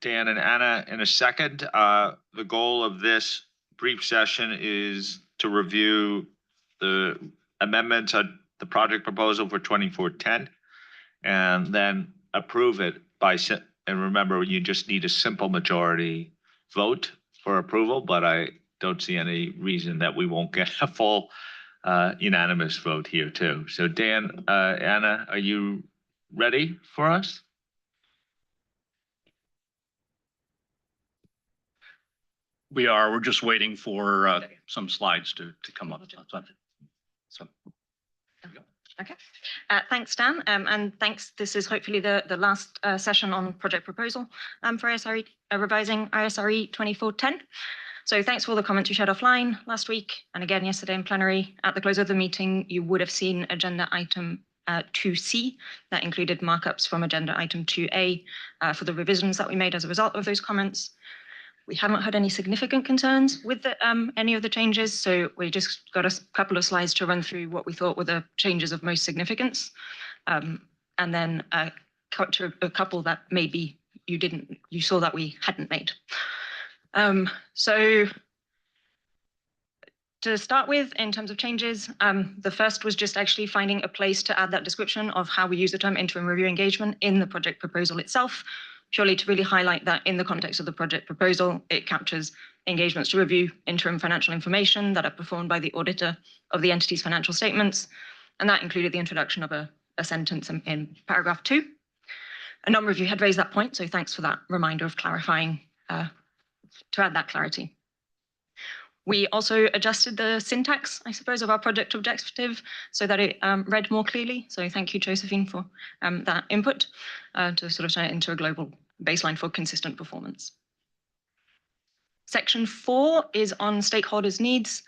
Dan and Anna in a second. The goal of this brief session is to review the amendments on the project proposal for 2410 and then approve it and remember, you just need a simple majority vote for approval, but I don't see any reason that we won't get a full unanimous vote here too. So Dan, Anna, are you ready for us? We are. We're just waiting for some slides to come up. So. Okay. Thanks, Dan. And thanks. This is hopefully the last session on project proposal for ISRE, revising ISRE 2410. So thanks for all the comments you shared offline last week and again yesterday in plenary. At the close of the meeting, you would have seen agenda item 2C that included markups from agenda item 2A for the revisions that we made as a result of those comments. We haven't had any significant concerns with any of the changes, so we just got a couple of slides to run through what we thought were the changes of most significance, and then a couple that maybe you saw that we hadn't made. So to start with, in terms of changes, the first was just actually finding a place to add that description of how we use the term interim review engagement in the project proposal itself, purely to really highlight that in the context of the project proposal, it captures engagements to review interim financial information that are performed by the auditor of the entity's financial statements. And that included the introduction of a sentence in paragraph 2. A number of you had raised that point, so thanks for that reminder of clarifying to add that clarity. We also adjusted the syntax, I suppose, of our project objective so that it read more clearly. So thank you, Josephine, for that input to sort of turn it into a global baseline for consistent performance. Section 4 is on stakeholders' needs.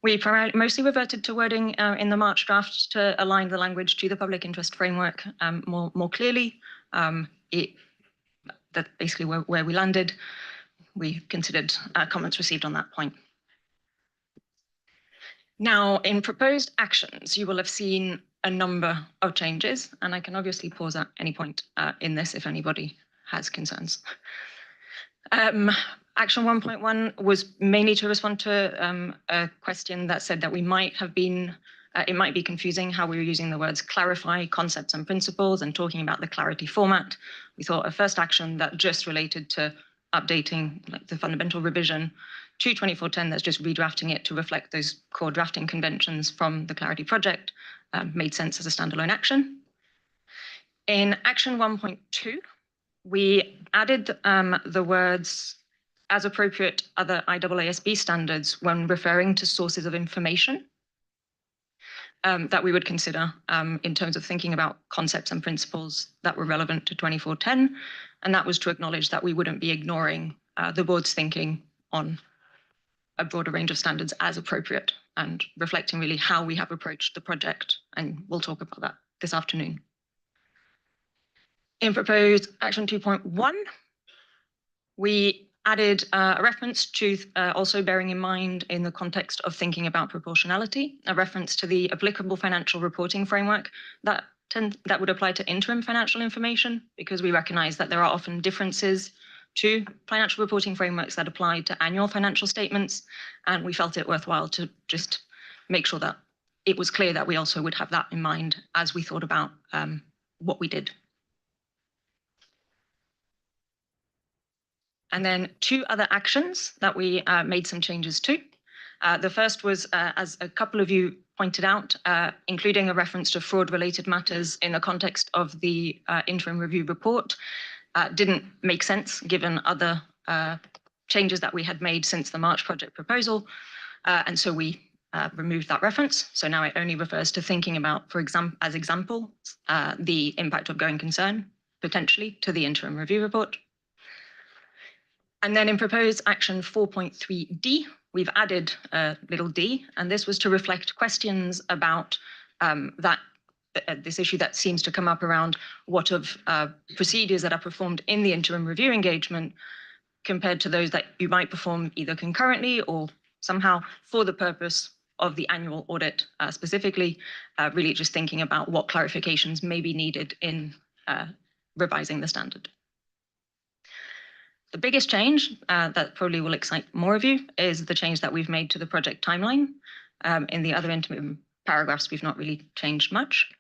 We mostly reverted to wording in the March draft to align the language to the public interest framework more clearly. That's basically where we landed. We considered comments received on that point. Now, in proposed actions, you will have seen a number of changes, and I can obviously pause at any point in this if anybody has concerns. Action 1.1 was mainly to respond to a question that said that we might have been, it might be confusing how we were using the words clarify, concepts and principles and talking about the clarity format. We thought a first action that just related to updating the fundamental revision to 2410, that's just redrafting it to reflect those core drafting conventions from the Clarity project, made sense as a standalone action. In action 1.2, we added the words as appropriate other IAASB standards when referring to sources of information that we would consider in terms of thinking about concepts and principles that were relevant to 2410. And that was to acknowledge that we wouldn't be ignoring the board's thinking on a broader range of standards as appropriate and reflecting really how we have approached the project. And we'll talk about that this afternoon. In proposed action 2.1, we added a reference to also bearing in mind in the context of thinking about proportionality, a reference to the applicable financial reporting framework that would apply to interim financial information, because we recognize that there are often differences to financial reporting frameworks that apply to annual financial statements. And we felt it worthwhile to just make sure that it was clear that we also would have that in mind as we thought about what we did. And then 2 other actions that we made some changes to. The first was, as a couple of you pointed out, including a reference to fraud-related matters in the context of the interim review report. Didn't make sense given other changes that we had made since the March project proposal. And so we removed that reference. So now it only refers to thinking about, for example, as example, the impact of going concern, potentially, to the interim review report. And then in proposed action 4.3D, we've added a little d, and this was to reflect questions about this issue that seems to come up around what of procedures that are performed in the interim review engagement compared to those that you might perform either concurrently or somehow for the purpose of the annual audit specifically, really just thinking about what clarifications may be needed in revising the standard. The biggest change that probably will excite more of you is the change that we've made to the project timeline. In the other interim paragraphs, we've not really changed much.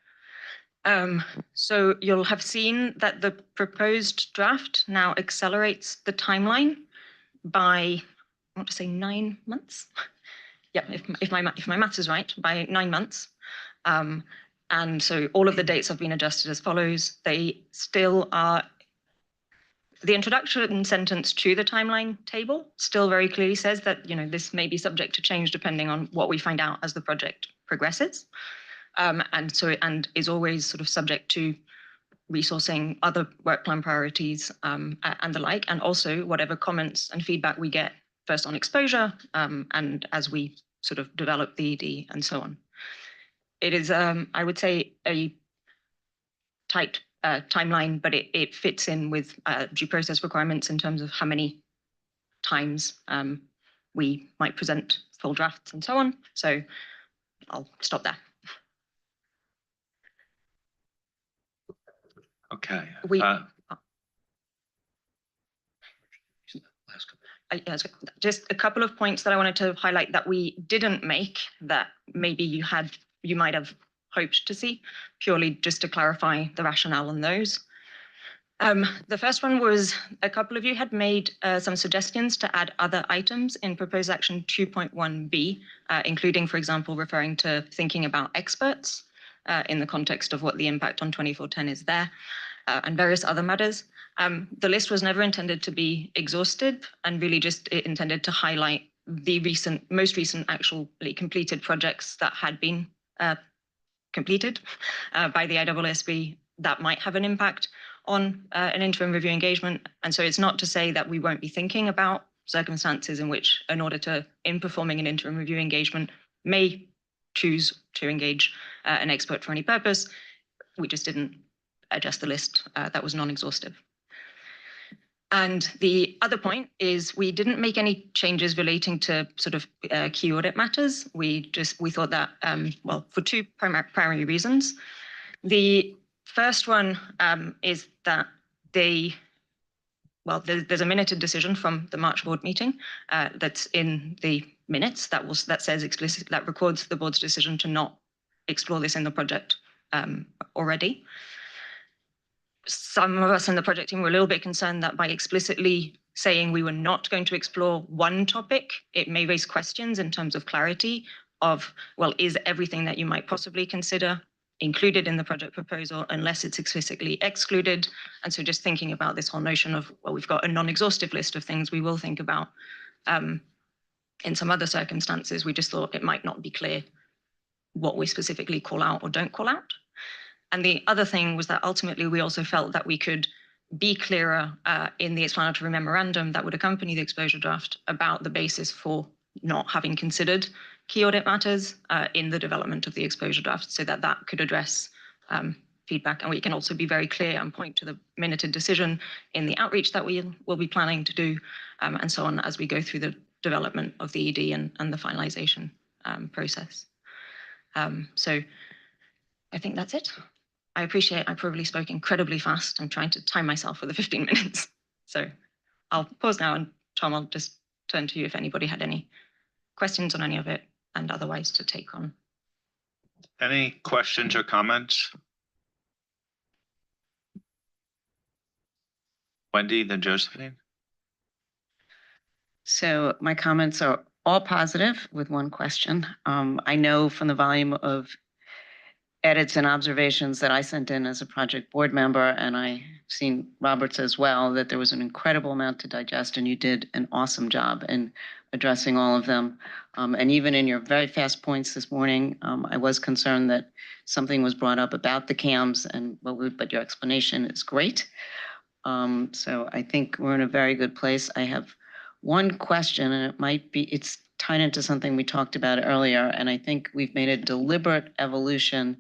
So you'll have seen that the proposed draft now accelerates the timeline by, I want to say 9 months. Yeah, if my maths is right, by 9 months. And so all of the dates have been adjusted as follows. They still are, the introduction sentence to the timeline table still very clearly says that, you know, this may be subject to change depending on what we find out as the project progresses. And is always sort of subject to resourcing, other work plan priorities, and the like, and also whatever comments and feedback we get first on exposure, and as we sort of develop the ED and so on. It is, I would say, a tight timeline, but it fits in with due process requirements in terms of how many times we might present full drafts and so on. So I'll stop there. Okay. We- Last couple. Yes, just a couple of points that I wanted to highlight that we didn't make that maybe you might have hoped to see, purely just to clarify the rationale on those. The first one was a couple of you had made some suggestions to add other items in proposed action 2.1b, including, for example, referring to thinking about experts in the context of what the impact on 2410 is there, and various other matters. The list was never intended to be exhaustive, and really just intended to highlight the most recent actually completed projects that had been completed by the IAASB that might have an impact on an interim review engagement. And so it's not to say that we won't be thinking about circumstances in which an auditor, in performing an interim review engagement, may choose to engage an expert for any purpose. We just didn't adjust the list that was non-exhaustive. And the other point is we didn't make any changes relating to sort of key audit matters. We thought that, well, for two primary reasons. The first one is that there's a minuted decision from the March board meeting that's in the minutes that says explicitly, that records the board's decision to not explore this in the project already. Some of us in the project team were a little bit concerned that by explicitly saying we were not going to explore one topic, it may raise questions in terms of clarity of, well, is everything that you might possibly consider included in the project proposal unless it's explicitly excluded? And so just thinking about this whole notion of, well, we've got a non-exhaustive list of things we will think about. In some other circumstances, we just thought it might not be clear what we specifically call out or don't call out. And the other thing was that ultimately we also felt that we could be clearer in the explanatory memorandum that would accompany the exposure draft about the basis for not having considered key audit matters in the development of the exposure draft, so that that could address feedback. And we can also be very clear and point to the minuted decision in the outreach that we will be planning to do, and so on, as we go through the development of the ED and the finalization process. So I think that's it. I appreciate I probably spoke incredibly fast. I'm trying to time myself for the 15 minutes. So I'll pause now, and Tom, I'll just turn to you if anybody had any questions on any of it, and otherwise to take on. Any questions or comments? Wendy, then Josephine. So my comments are all positive with one question. I know from the volume of edits and observations that I sent in as a project board member, and I've seen Robert's as well, that there was an incredible amount to digest, and you did an awesome job in addressing all of them. And even in your very fast points this morning, I was concerned that something was brought up about the CAMs, but your explanation is great. So I think we're in a very good place. I have one question, and it's tied into something we talked about earlier, and I think we've made a deliberate evolution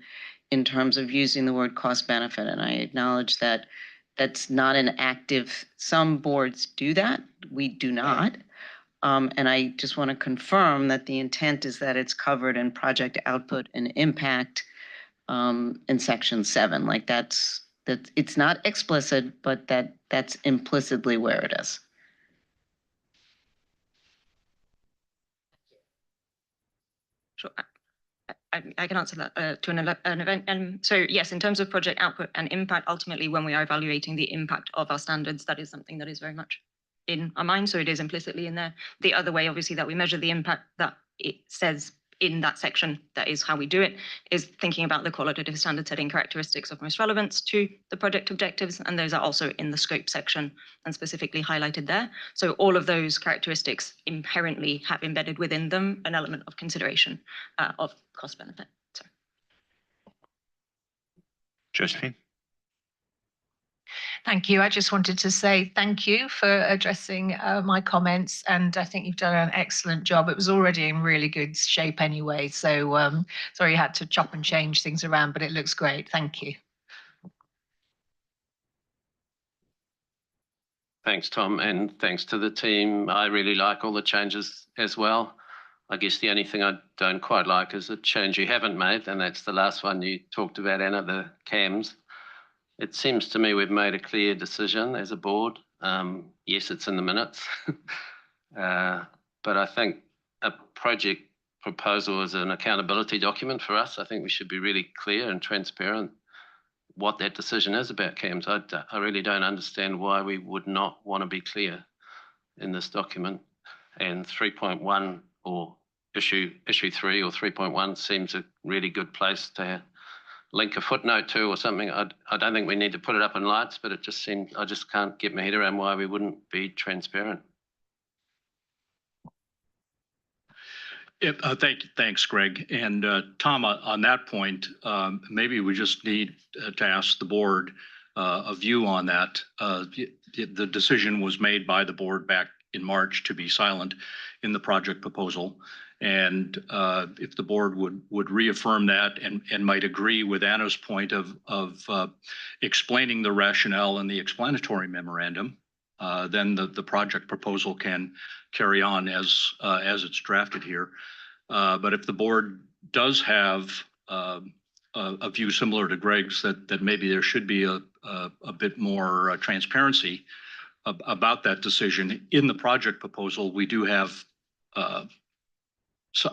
in terms of using the word cost benefit, and I acknowledge that that's not an active, some boards do that, we do not. And I just want to confirm that the intent is that it's covered in project output and impact in section 7, that it's not explicit, but that's implicitly where it is. Sure. I can answer that to an event. And so, yes, in terms of project output and impact, ultimately, when we are evaluating the impact of our standards, that is something that is very much in our mind. So it is implicitly in there. The other way, obviously, that we measure the impact that it says in that section, that is how we do it, is thinking about the qualitative standard setting characteristics of most relevance to the project objectives. And those are also in the scope section and specifically highlighted there. So all of those characteristics inherently have embedded within them an element of consideration of cost benefit. So. Josephine? Thank you. I just wanted to say thank you for addressing my comments, and I think you've done an excellent job. It was already in really good shape anyway, so sorry you had to chop and change things around, but it looks great. Thank you. Thanks, Tom, and thanks to the team. I really like all the changes as well. I guess the only thing I don't quite like is a change you haven't made, and that's the last one you talked about, Anna, the CAMs. It seems to me we've made a clear decision as a board. Yes, it's in the minutes, but I think a project proposal is an accountability document for us. I think we should be really clear and transparent what that decision is about CAMs. I really don't understand why we would not want to be clear in this document. And 3.1 or issue 3 or 3.1 seems a really good place to link a footnote to or something. I don't think we need to put it up in lights, but it just seemed, I just can't get my head around why we wouldn't be transparent. Thanks, Greg. And Tom, on that point, maybe we just need to ask the board a view on that. The decision was made by the board back in March to be silent in the project proposal. And if the board would reaffirm that and might agree with Anna's point of explaining the rationale in the explanatory memorandum, then the project proposal can carry on as it's drafted here. But if the board does have a view similar to Greg's, that maybe there should be a bit more transparency about that decision in the project proposal, we do have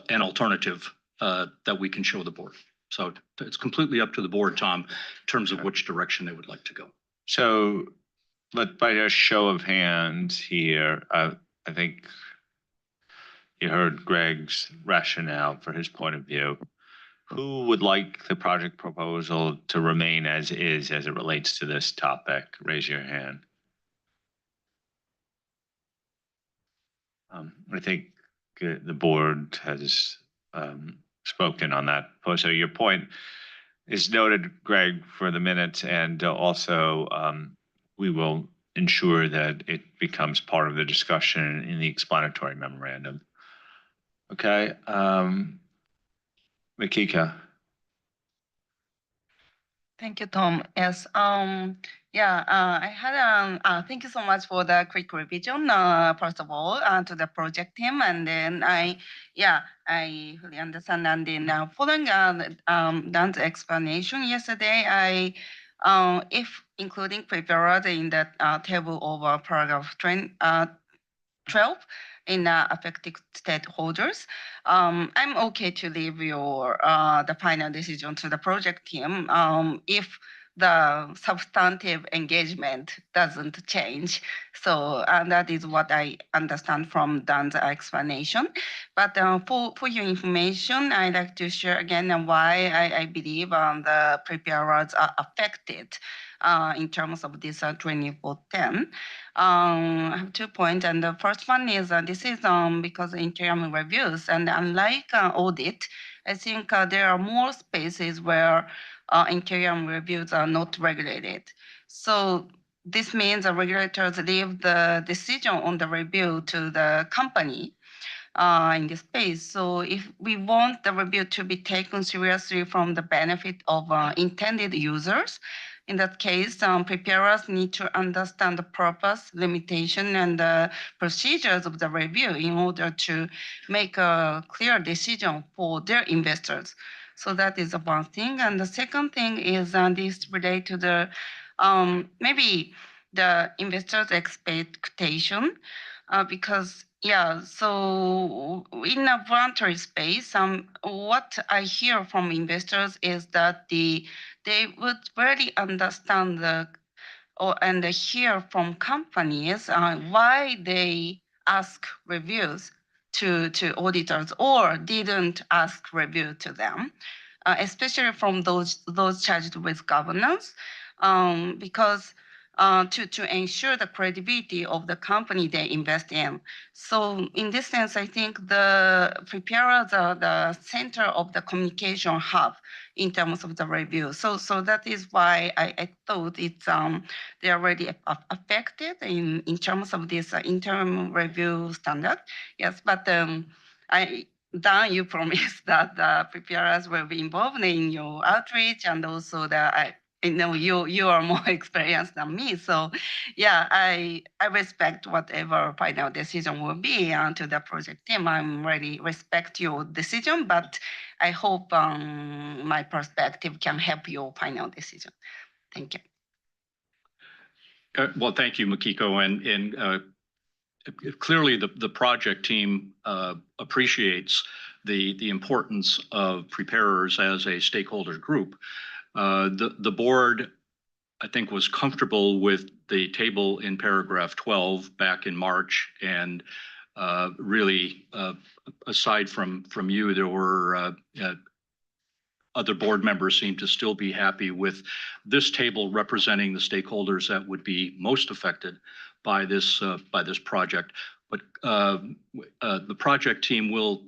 an alternative that we can show the board. So it's completely up to the board, Tom, in terms of which direction they would like to go. So, by a show of hands here, I think you heard Greg's rationale for his point of view. Who would like the project proposal to remain as is as it relates to this topic? Raise your hand. I think the board has spoken on that. So your point is noted, Greg, for the minutes, and also we will ensure that it becomes part of the discussion in the explanatory memorandum. Okay, Makika. Thank you, Tom. Yes, I had thank you so much for the quick revision. First of all, to the project team, and then I fully understand. And then following Dan's explanation yesterday, if including prepared in the table over paragraph 12 in affected stakeholders, I'm okay to leave your the final decision to the project team if the substantive engagement doesn't change. So that is what I understand from Dan's explanation. But for your information, I'd like to share again why I believe the preparers are affected in terms of this 2410. I have 2 points, and the first one is this is because interim reviews, and unlike audit, I think there are more spaces where interim reviews are not regulated. So this means the regulators leave the decision on the review to the company in this space. So if we want the review to be taken seriously from the benefit of intended users, in that case, preparers need to understand the purpose, limitation, and the procedures of the review in order to make a clear decision for their investors. So that is one thing. And the second thing is this relate to the maybe the investors' expectation, because yeah, so in a voluntary space, what I hear from investors is that they would really understand and hear from companies why they ask reviews to auditors or didn't ask review to them, especially from those charged with governance, because to ensure the credibility of the company they invest in. So in this sense, I think the preparers are the center of the communication hub in terms of the review. So that is why I thought it's they are already affected in terms of this interim review standard. Yes, but Dan, you promised that the preparers will be involved in your outreach, and also that I know you are more experienced than me. So yeah, I respect whatever final decision will be to the project team. I'm really respect your decision, but I hope my perspective can help your final decision. Thank you. Well, thank you, Makiko. And clearly the project team appreciates the importance of preparers as a stakeholder group. The board, I think, was comfortable with the table in paragraph 12 back in March, and really, aside from you, there were other board members seem to still be happy with this table representing the stakeholders that would be most affected by this project. But the project team will,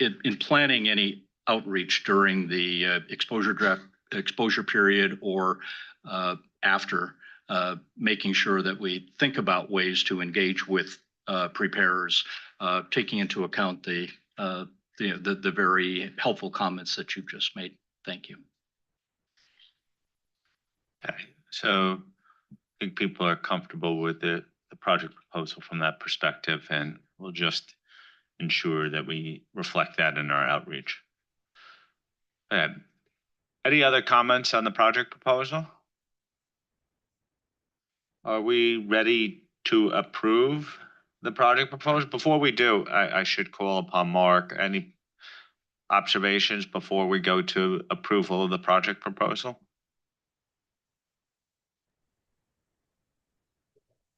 in planning any outreach during the exposure period or after, making sure that we think about ways to engage with preparers, taking into account the very helpful comments that you've just made. Thank you. Okay, so I think people are comfortable with the project proposal from that perspective, and we'll just ensure that we reflect that in our outreach. Any other comments on the project proposal? Are we ready to approve the project proposal? Before we do, I should call upon Mark. Any observations before we go to approval of the project proposal?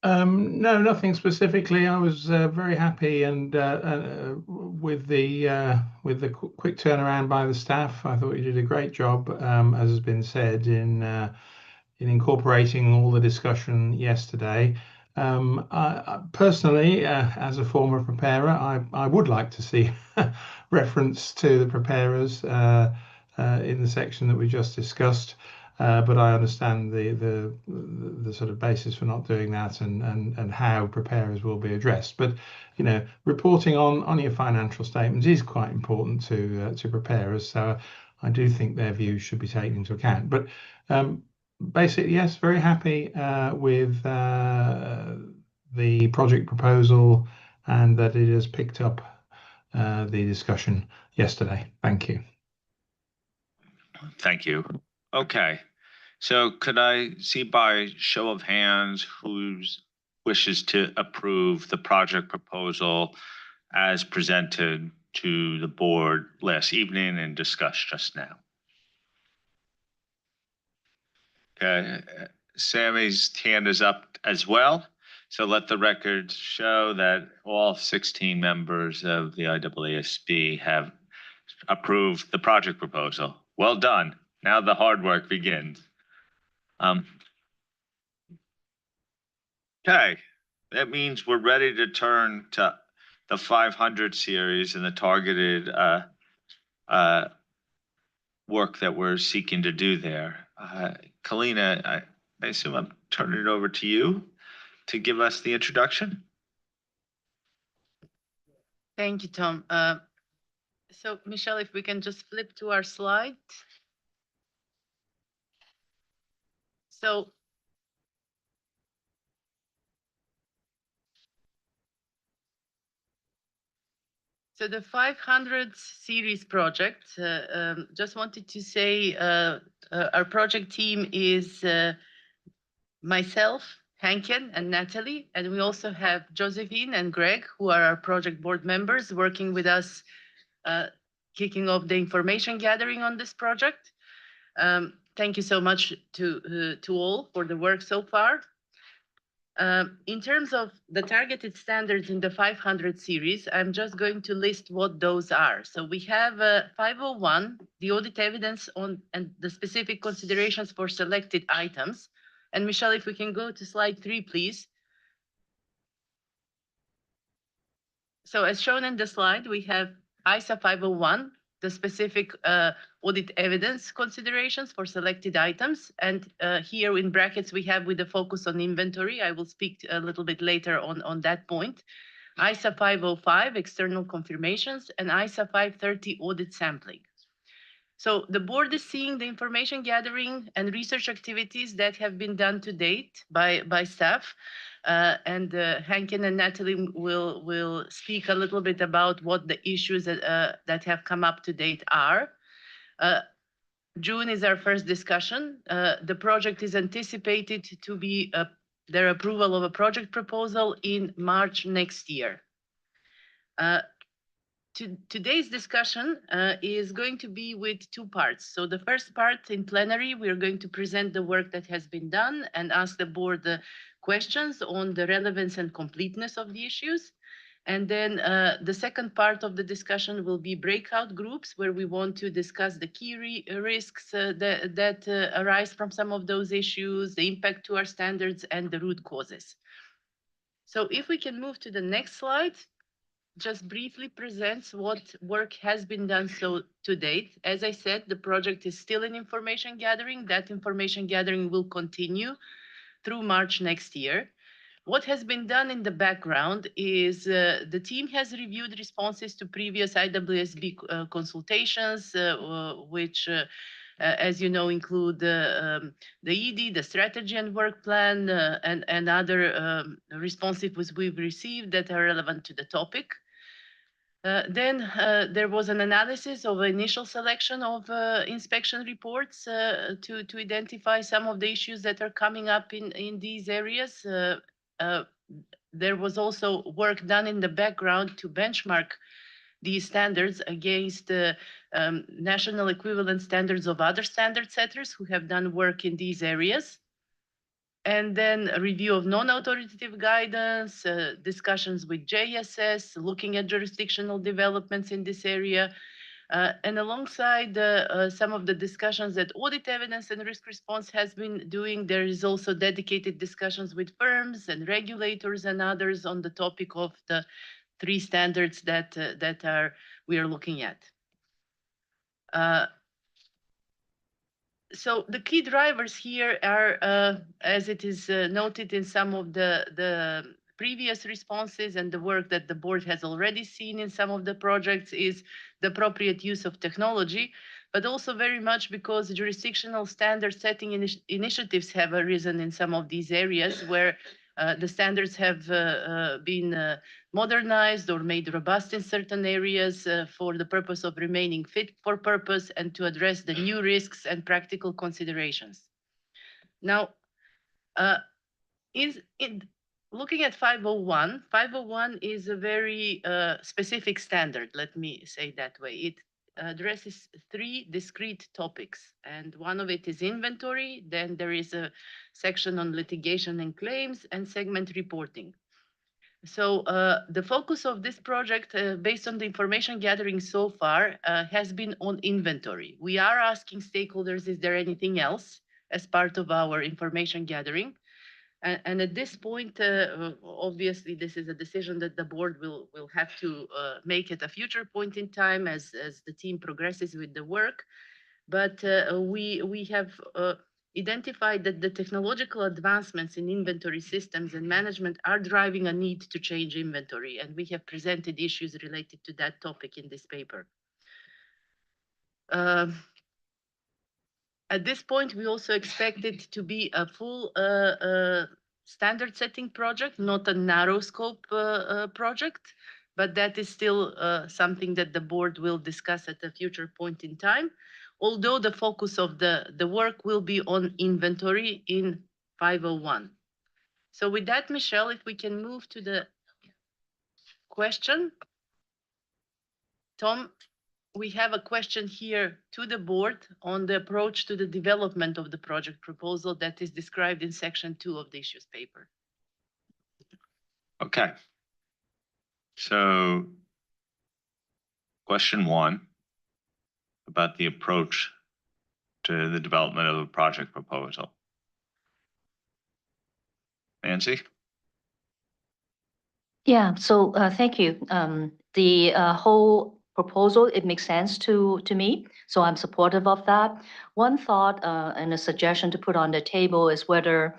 No, nothing specifically. I was very happy and with the quick turnaround by the staff. I thought you did a great job, as has been said, in incorporating all the discussion yesterday. Personally, as a former preparer, I would like to see reference to the preparers in the section that we just discussed. But I understand the sort of basis for not doing that and how preparers will be addressed. But reporting on your financial statements is quite important to preparers. So I do think their views should be taken into account. But basically, yes, very happy with the project proposal and that it has picked up the discussion yesterday. Thank you. Thank you. Okay. So could I see by show of hands who wishes to approve the project proposal as presented to the board last evening and discussed just now? Okay, Sammy's hand is up as well. So let the record show that all 16 members of the IAASB have approved the project proposal. Well done. Now the hard work begins. Okay, that means we're ready to turn to the 500 series and the targeted work that we're seeking to do there. Kalina, I assume I'm turning it over to you to give us the introduction. Thank you, Tom. So Michelle, if we can just flip to our slide. So the 500 series project, just wanted to say our project team is myself, Henken and Natalie, and we also have Josephine and Greg, who are our project board members, working with us, kicking off the information gathering on this project. Thank you so much to all for the work so far. In terms of the targeted standards in the 500 series, I'm just going to list what those are. So we have 501, the audit evidence on and the specific considerations for selected items. And Michelle, if we can go to slide 3, please. So as shown in the slide, we have ISA 501, the specific audit evidence considerations for selected items. And here in brackets, we have with the focus on inventory. I will speak a little bit later on that point. ISA 505, external confirmations, and ISA 530, audit sampling. So the board is seeing the information gathering and research activities that have been done to date by staff. And Henken and Natalie will speak a little bit about what the issues that have come up to date are. June is our first discussion. The project is anticipated to be their approval of a project proposal in March next year. Today's discussion is going to be with 2 parts. So the first part in plenary, we are going to present the work that has been done and ask the board questions on the relevance and completeness of the issues. And then the second part of the discussion will be breakout groups where we want to discuss the key risks that arise from some of those issues, the impact to our standards, and the root causes. So if we can move to the next slide, just briefly presents what work has been done so to date. As I said, the project is still in information gathering. That information gathering will continue through March next year. What has been done in the background is the team has reviewed responses to previous IAASB consultations, which, as you know, include the ED, the strategy and work plan, and other responses we've received that are relevant to the topic. Then there was an analysis of initial selection of inspection reports to identify some of the issues that are coming up in these areas. There was also work done in the background to benchmark these standards against national equivalent standards of other standard setters who have done work in these areas. And then a review of non-authoritative guidance, discussions with JSS, looking at jurisdictional developments in this area. And alongside some of the discussions that audit evidence and risk response has been doing, there is also dedicated discussions with firms and regulators and others on the topic of the 3 standards that we are looking at. So the key drivers here are, as it is noted in some of the previous responses and the work that the board has already seen in some of the projects, is the appropriate use of technology, but also very much because jurisdictional standard setting initiatives have arisen in some of these areas where the standards have been modernized or made robust in certain areas for the purpose of remaining fit for purpose and to address the new risks and practical considerations. Now, looking at 501, 501 is a very specific standard, let me say that way. It addresses 3 discrete topics, and one of it is inventory. Then there is a section on litigation and claims and segment reporting. So the focus of this project, based on the information gathering so far, has been on inventory. We are asking stakeholders, is there anything else as part of our information gathering? And at this point, obviously, this is a decision that the board will have to make at a future point in time as the team progresses with the work. But we have identified that the technological advancements in inventory systems and management are driving a need to change inventory. And we have presented issues related to that topic in this paper. At this point, we also expect it to be a full standard setting project, not a narrow scope project, but that is still something that the board will discuss at a future point in time. Although the focus of the work will be on inventory in 501. So with that, Michelle, if we can move to the question. Tom, we have a question here to the board on the approach to the development of the project proposal that is described in section 2 of the issues paper. Okay. So question 1 about the approach to the development of a project proposal. Nancy? Yeah, so thank you. The whole proposal, it makes sense to me, so I'm supportive of that. One thought and a suggestion to put on the table is whether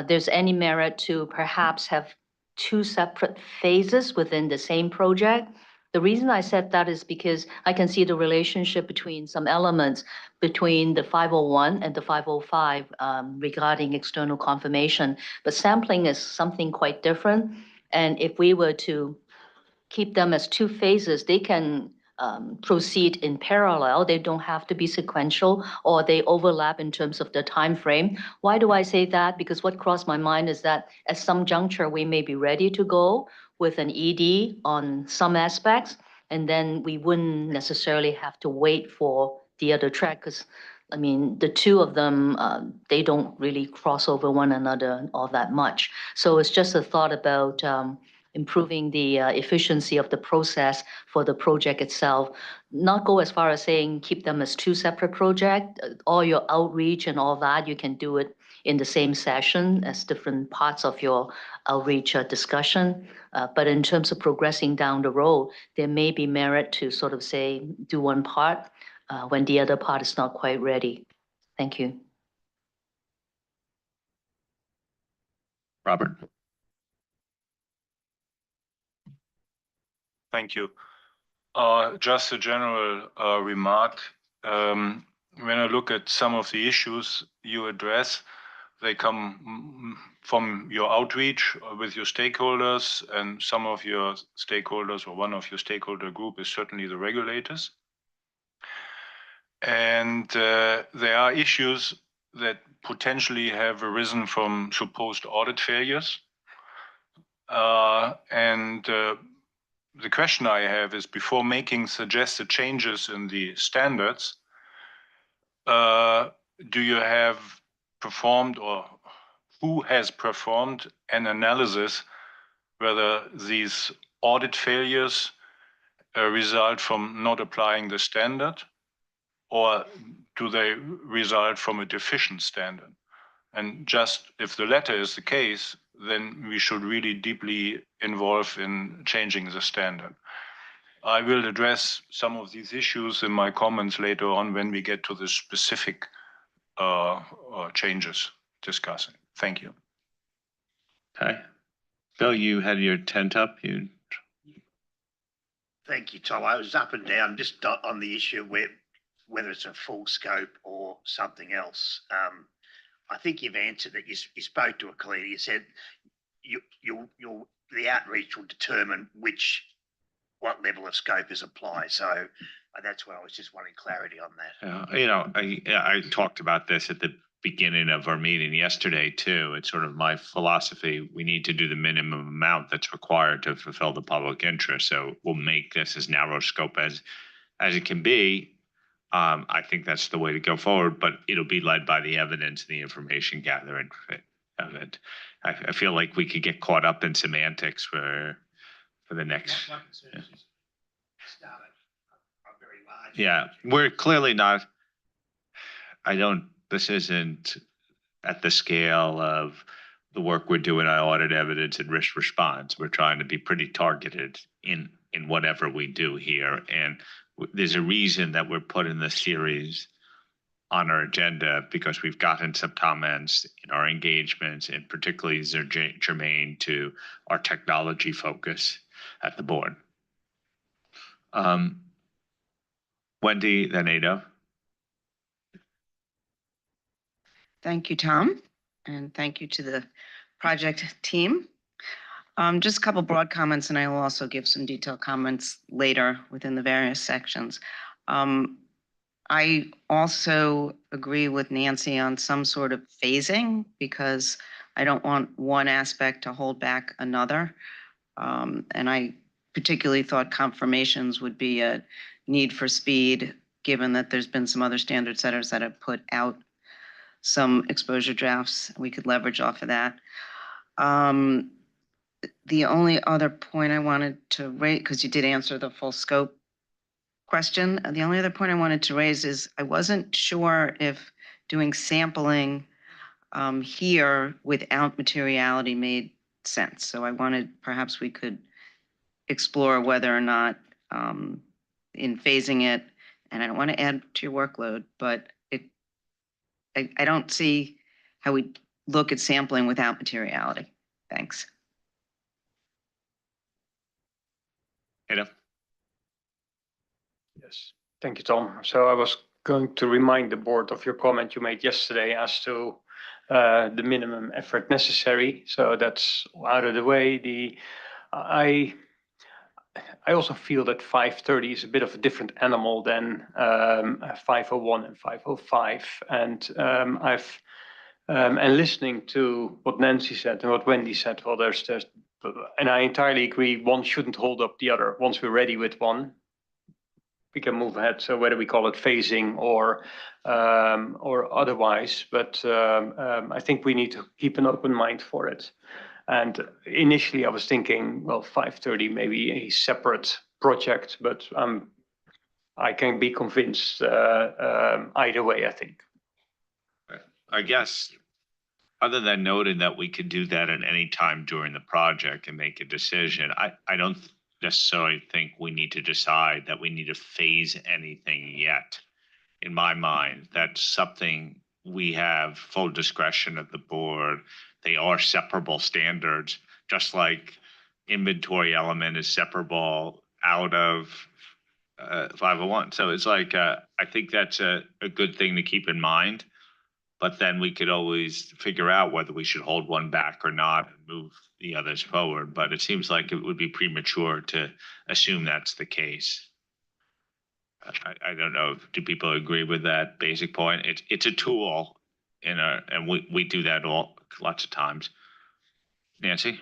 there's any merit to perhaps have two separate phases within the same project. The reason I said that is because I can see the relationship between some elements between the 501 and the 505 regarding external confirmation, but sampling is something quite different. And if we were to keep them as two phases, they can proceed in parallel. They don't have to be sequential, or they overlap in terms of the time frame. Why do I say that? Because what crossed my mind is that at some juncture, we may be ready to go with an ED on some aspects, and then we wouldn't necessarily have to wait for the other track, because I mean, the two of them, they don't really cross over one another all that much. So it's just a thought about improving the efficiency of the process for the project itself. Not go as far as saying keep them as two separate projects. All your outreach and all that, you can do it in the same session as different parts of your outreach discussion. But in terms of progressing down the road, there may be merit to sort of say, do one part when the other part is not quite ready. Thank you. Robert? Thank you. Just a general remark. When I look at some of the issues you address, they come from your outreach with your stakeholders, and some of your stakeholders, or one of your stakeholder group, is certainly the regulators. And there are issues that potentially have arisen from supposed audit failures. The question I have is, before making suggested changes in the standards, do you have performed, or who has performed an analysis whether these audit failures result from not applying the standard, or do they result from a deficient standard? And just if the latter is the case, then we should really deeply involve in changing the standard. I will address some of these issues in my comments later on when we get to the specific changes discussing. Thank you. Okay. Bill, you had your tent up. Thank you, Tom. I was up and down just on the issue of whether it's a full scope or something else. I think you've answered it. You spoke to it clearly. You said the outreach will determine what level of scope is applied. So that's why I was just wanting clarity on that. You know, I talked about this at the beginning of our meeting yesterday too. It's sort of my philosophy. We need to do the minimum amount that's required to fulfill the public interest. So we'll make this as narrow scope as it can be. I think that's the way to go forward, but it'll be led by the evidence and the information gathering of it. I feel like we could get caught up in semantics for the next. Yeah, we're clearly not. This isn't at the scale of the work we're doing on audit evidence and risk response. We're trying to be pretty targeted in whatever we do here. And there's a reason that we're putting this series on our agenda, because we've gotten some comments in our engagements, and particularly these are germane to our technology focus at the board. Wendy, then Ada. Thank you, Tom, and thank you to the project team. Just a couple broad comments, and I will also give some detailed comments later within the various sections. I also agree with Nancy on some sort of phasing, because I don't want one aspect to hold back another. And I particularly thought confirmations would be a need for speed, given that there's been some other standard setters that have put out some exposure drafts. We could leverage off of that. The only other point I wanted to raise, because you did answer the full scope question, the only other point I wanted to raise is I wasn't sure if doing sampling here without materiality made sense. So I wanted, perhaps we could explore whether or not in phasing it, and I don't want to add to your workload, but I don't see how we look at sampling without materiality. Thanks. Ada? Yes, thank you, Tom. So I was going to remind the board of your comment you made yesterday as to the minimum effort necessary. So that's out of the way. I also feel that 530 is a bit of a different animal than 501 and 505. And and listening to what Nancy said and what Wendy said, well, and I entirely agree, one shouldn't hold up the other. Once we're ready with one, we can move ahead. So whether we call it phasing or otherwise, but I think we need to keep an open mind for it. And initially I was thinking, well, 530 maybe a separate project, but I can be convinced either way, I think. I guess, other than noting that we could do that at any time during the project and make a decision, I don't necessarily think we need to decide that we need to phase anything yet. In my mind, that's something we have full discretion of the board. They are separable standards, just like inventory element is separable out of 501. So it's like, I think that's a good thing to keep in mind. But then we could always figure out whether we should hold one back or not and move the others forward. But it seems like it would be premature to assume that's the case. I don't know. Do people agree with that basic point? It's a tool and we do that lots of times. Nancy?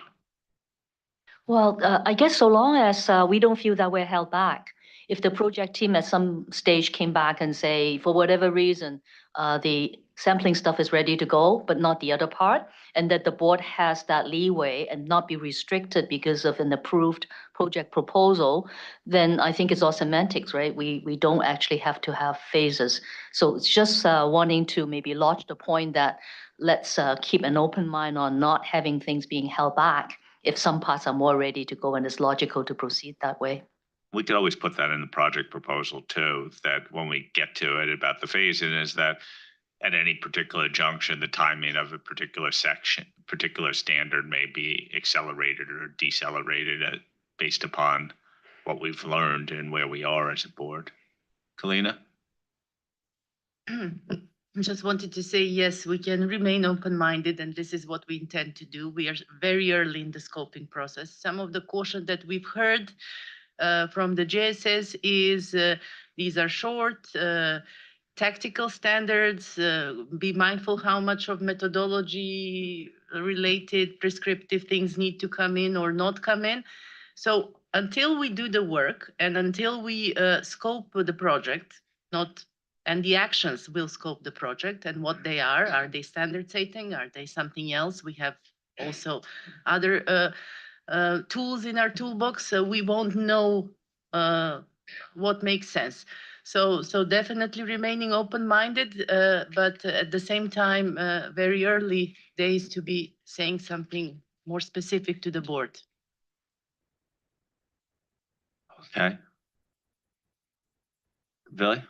Well, I guess so long as we don't feel that we're held back. If the project team at some stage came back and say, for whatever reason, the sampling stuff is ready to go, but not the other part, and that the board has that leeway and not be restricted because of an approved project proposal, then I think it's all semantics, right? We don't actually have to have phases. So it's just wanting to maybe lodge the point that let's keep an open mind on not having things being held back if some parts are more ready to go and it's logical to proceed that way. We could always put that in the project proposal too, that when we get to it about the phasing is that at any particular junction, the timing of a particular section, particular standard may be accelerated or decelerated based upon what we've learned and where we are as a board. Kalina? I just wanted to say, yes, we can remain open-minded, and this is what we intend to do. We are very early in the scoping process. Some of the caution that we've heard from the JSS is these are short, tactical standards. Be mindful how much of methodology related prescriptive things need to come in or not come in. So until we do the work and until we scope the project, and the actions will scope the project and what they are they standard setting? Are they something else? We have also other tools in our toolbox, so we won't know what makes sense. So definitely remaining open-minded, but at the same time, very early days to be saying something more specific to the board. Okay. Billy?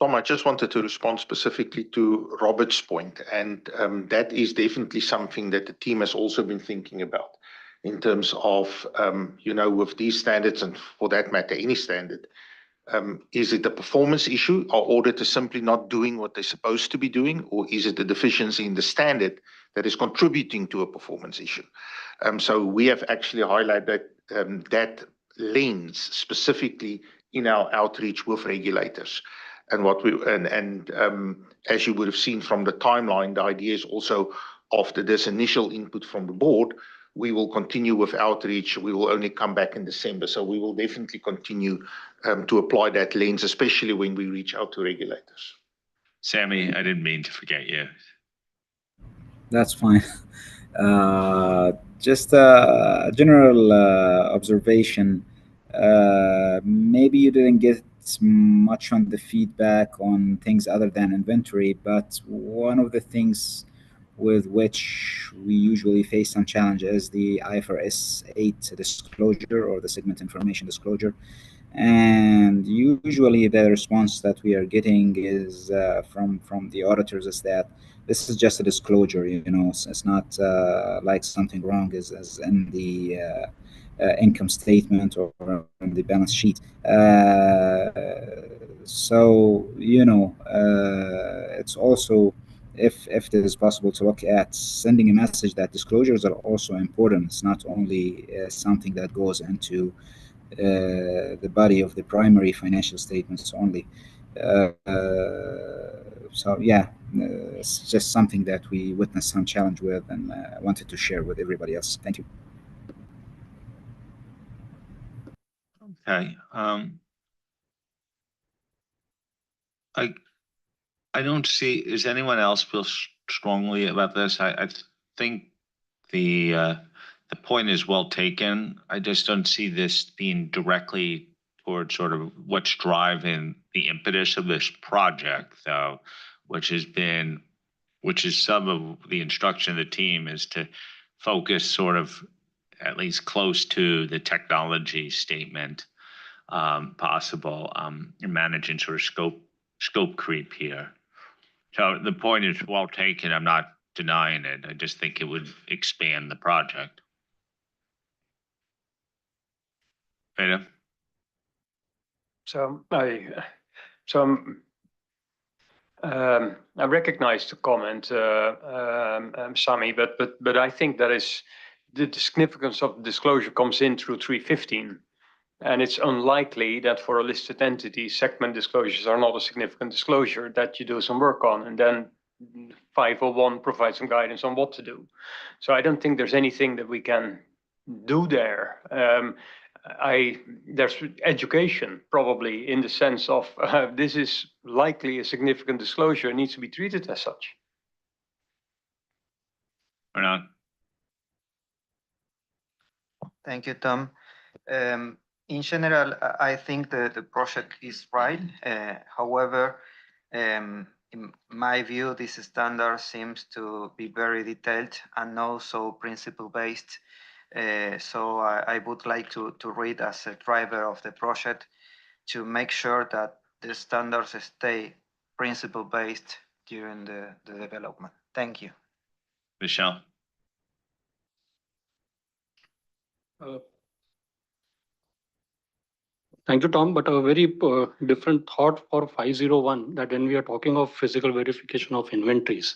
Tom, I just wanted to respond specifically to Robert's point, and that is definitely something that the team has also been thinking about in terms of, with these standards, and for that matter, any standard, is it a performance issue? Are auditors simply not doing what they're supposed to be doing, or is it a deficiency in the standard that is contributing to a performance issue? So we have actually highlighted that lens specifically in our outreach with regulators. And as you would have seen from the timeline, the idea is also after this initial input from the board, we will continue with outreach. We will only come back in December. So we will definitely continue to apply that lens, especially when we reach out to regulators. Sammy, I didn't mean to forget you. That's fine. Just a general observation. Maybe you didn't get much on the feedback on things other than inventory, but one of the things with which we usually face some challenges is the IFRS 8 disclosure or the segment information disclosure. And usually the response that we are getting is from the auditors is that this is just a disclosure, it's not like something wrong is in the income statement or in the balance sheet. It's also, if it is possible to look at sending a message that disclosures are also important. It's not only something that goes into the body of the primary financial statements only. It's just something that we witnessed some challenge with and wanted to share with everybody else. Thank you. Okay. I don't see, is anyone else feel strongly about this? I think the point is well taken. I just don't see this being directly toward sort of what's driving the impetus of this project, though, which is some of the instruction of the team is to focus sort of at least close to the technology statement possible, managing sort of scope creep here. So the point is well taken. I'm not denying it. I just think it would expand the project. Beta? I recognize the comment, Sami, but I think that is the significance of the disclosure comes in through 315. And it's unlikely that for a listed entity, segment disclosures are not a significant disclosure that you do some work on, and then 501 provides some guidance on what to do. So I don't think there's anything that we can do there. There's education probably in the sense of this is likely a significant disclosure and needs to be treated as such. Or not? Thank you, Tom. In general, I think the project is right. However, in my view, this standard seems to be very detailed and also principle-based. So I would like to read as a driver of the project to make sure that the standards stay principle-based during the development. Thank you. Michelle? Thank you, Tom, but a very different thought for 501, that when we are talking of physical verification of inventories,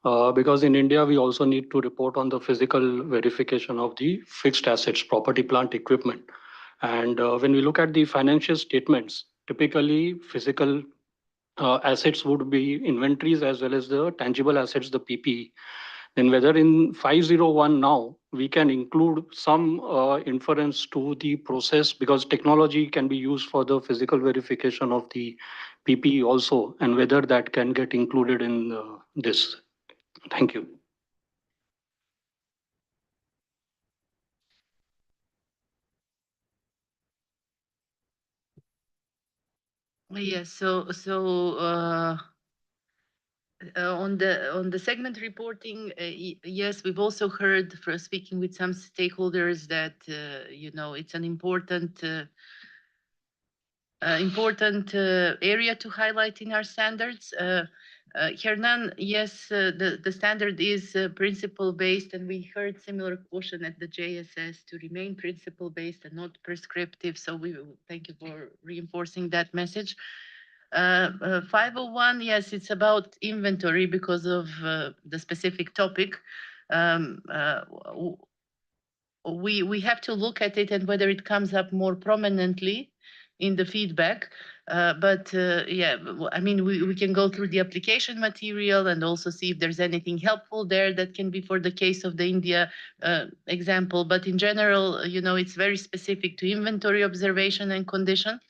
because in India, we also need to report on the physical verification of the fixed assets, property, plant, equipment. And when we look at the financial statements, typically physical assets would be inventories as well as the tangible assets, the PPE. Then whether in 501 now, we can include some inference to the process, because technology can be used for the physical verification of the PPE also, and whether that can get included in this. Thank you. Yes, on the segment reporting, yes, we've also heard from speaking with some stakeholders that it's an important area to highlight in our standards. Hernan, yes, the standard is principle-based, and we heard similar caution at the JSS to remain principle-based and not prescriptive. So we thank you for reinforcing that message. 501, yes, it's about inventory because of the specific topic. We have to look at it and whether it comes up more prominently in the feedback. Yeah, I mean, we can go through the application material and also see if there's anything helpful there that can be for the case of the India example. But in general, you know, it's very specific to inventory observation and condition.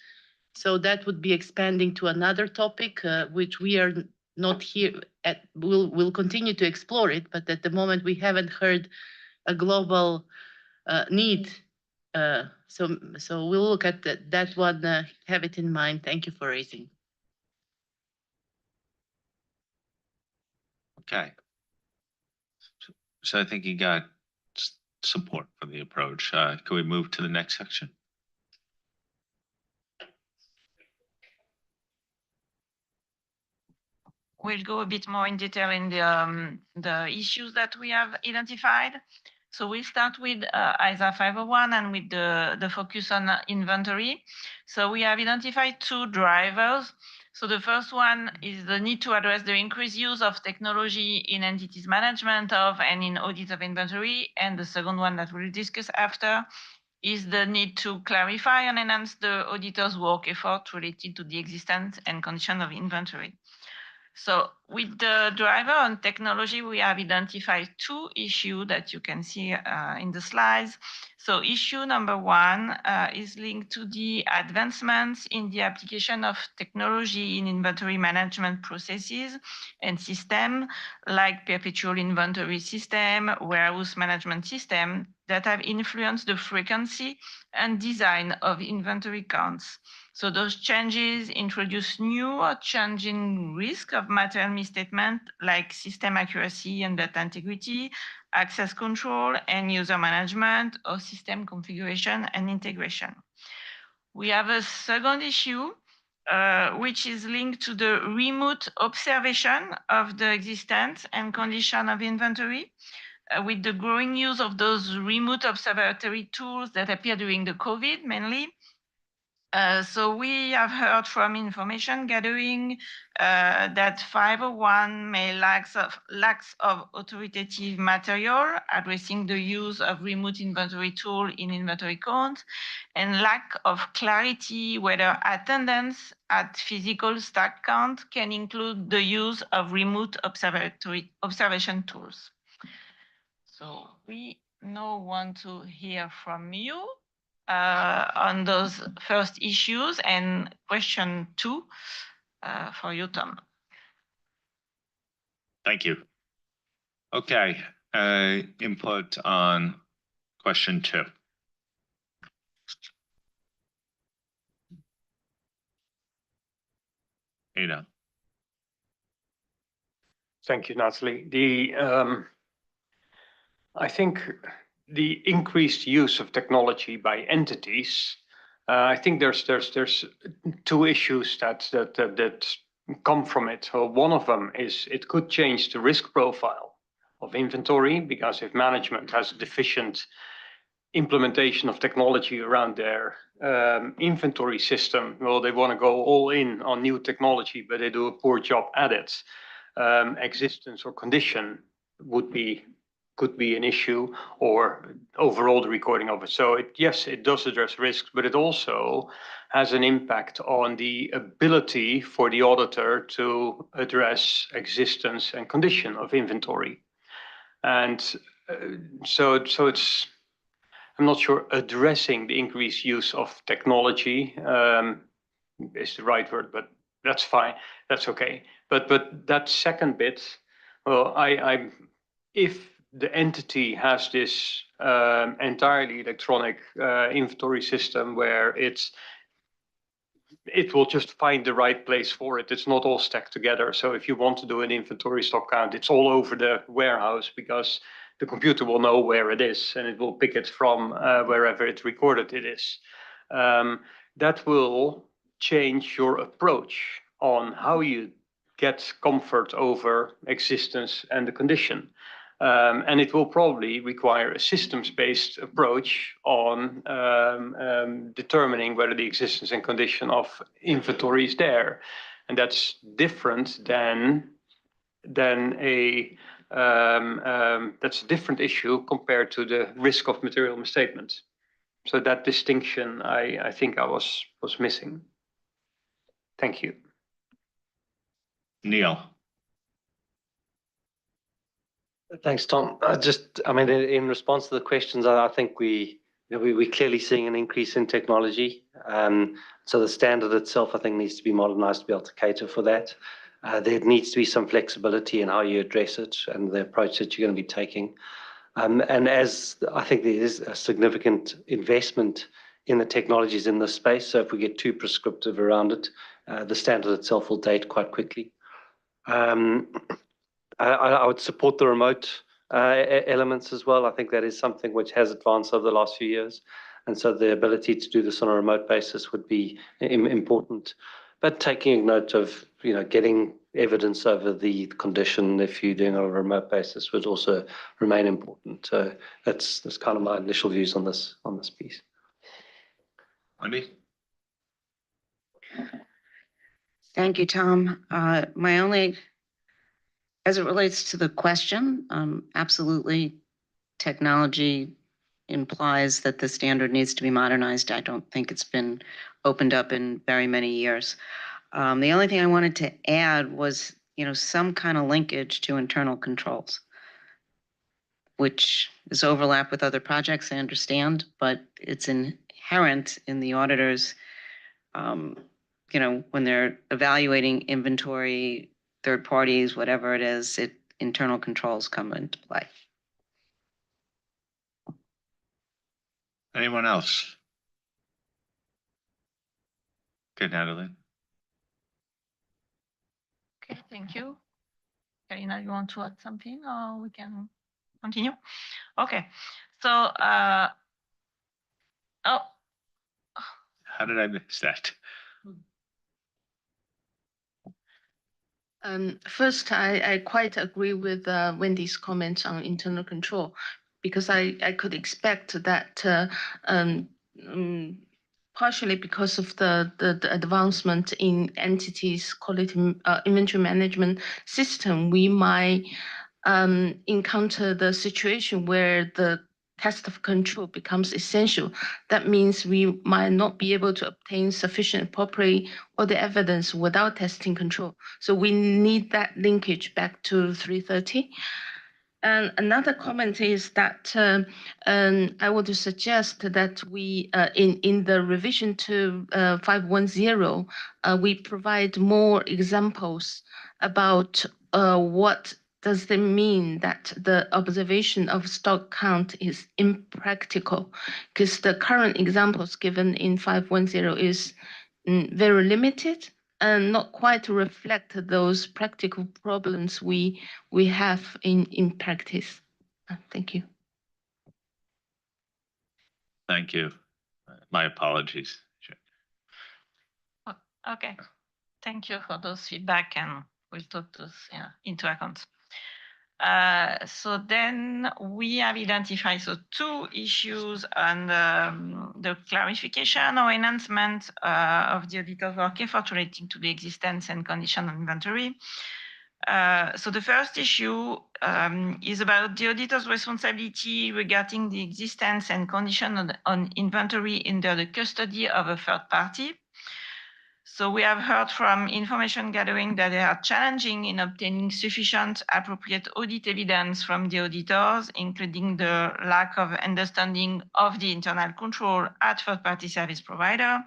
So that would be expanding to another topic, which we are not here at. We'll continue to explore it, but at the moment we haven't heard a global need. So we'll look at that one, have it in mind. Thank you for raising. Okay. So I think you got support for the approach. Can we move to the next section? We'll go a bit more in detail in the issues that we have identified. So we'll start with ISA 501 and with the focus on inventory. So we have identified two drivers. So the first one is the need to address the increased use of technology in entities management of and in audit of inventory. And the second one that we'll discuss after is the need to clarify and enhance the auditor's work effort related to the existence and condition of inventory. So with the driver on technology, we have identified two issues that you can see in the slides. So issue number one is linked to the advancements in the application of technology in inventory management processes and system, like perpetual inventory system, warehouse management system, that have influenced the frequency and design of inventory counts. So those changes introduce new or changing risk of material misstatement, like system accuracy and data integrity, access control and user management, or system configuration and integration. We have a second issue, which is linked to the remote observation of the existence and condition of inventory. With the growing use of those remote observatory tools that appear during the COVID mainly. So we have heard from information gathering that 501 may lacks of authoritative material addressing the use of remote inventory tool in inventory count, and lack of clarity whether attendance at physical stack count can include the use of remote observation tools. So we now want to hear from you on those first issues, and question two for you, Tom. Thank you. Okay, input on question two. Ada. Thank you, Natalie. I think the increased use of technology by entities, I think there's two issues that come from it. So one of them is it could change the risk profile of inventory, because if management has a deficient implementation of technology around their inventory system, well, they want to go all in on new technology, but they do a poor job at it. Existence or condition could be an issue, or overall the recording of it. So yes, it does address risks, but it also has an impact on the ability for the auditor to address existence and condition of inventory. And so it's, I'm not sure addressing the increased use of technology is the right word, but that's fine. That's okay. But that second bit, well, if the entity has this entirely electronic inventory system where it will just find the right place for it. It's not all stacked together. So if you want to do an inventory stock count, it's all over the warehouse, because the computer will know where it is and it will pick it from wherever it recorded it is. That will change your approach on how you get comfort over existence and the condition. And it will probably require a systems-based approach on determining whether the existence and condition of inventory is there. And that's different than that's a different issue compared to the risk of material misstatement. So that distinction, I think I was missing. Thank you. Neil. Thanks, Tom. I mean, in response to the questions, I think we're clearly seeing an increase in technology. So the standard itself, I think, needs to be modernized to be able to cater for that. There needs to be some flexibility in how you address it and the approach that you're going to be taking. And as I think there is a significant investment in the technologies in this space, so if we get too prescriptive around it, the standard itself will date quite quickly. I would support the remote elements as well. I think that is something which has advanced over the last few years. And so the ability to do this on a remote basis would be important. But taking note of, getting evidence over the condition if you're doing it on a remote basis would also remain important. So that's kind of my initial views on this piece. Wendy? Thank you, Tom. As it relates to the question, absolutely, technology implies that the standard needs to be modernized. I don't think it's been opened up in very many years. The only thing I wanted to add was, some kind of linkage to internal controls, which is overlap with other projects, I understand, but it's inherent in the auditors, when they're evaluating inventory, third parties, whatever it is, internal controls come into play. Anyone else? Okay, Natalie. Okay, thank you. Karina, you want to add something or we can continue? Okay, so, How did I miss that? First, I quite agree with Wendy's comments on internal control, because I could expect that partially because of the advancement in entities quality inventory management system, we might encounter the situation where the test of control becomes essential. That means we might not be able to obtain sufficient appropriate or the evidence without testing control. So we need that linkage back to 330. And another comment is that I would suggest that we, in the revision to 510, we provide more examples about what does it mean that the observation of stock count is impractical, because the current examples given in 510 is very limited and not quite reflect those practical problems we have in practice. Thank you. Thank you. My apologies. okay, thank you for those feedback, and we'll take those into account. So then we have identified two issues on the clarification or enhancement of the auditor's work effort relating to the existence and condition of inventory. So the first issue is about the auditor's responsibility regarding the existence and condition on inventory under the custody of a third party. So we have heard from information gathering that they are challenging in obtaining sufficient appropriate audit evidence from the auditors, including the lack of understanding of the internal control at third-party service provider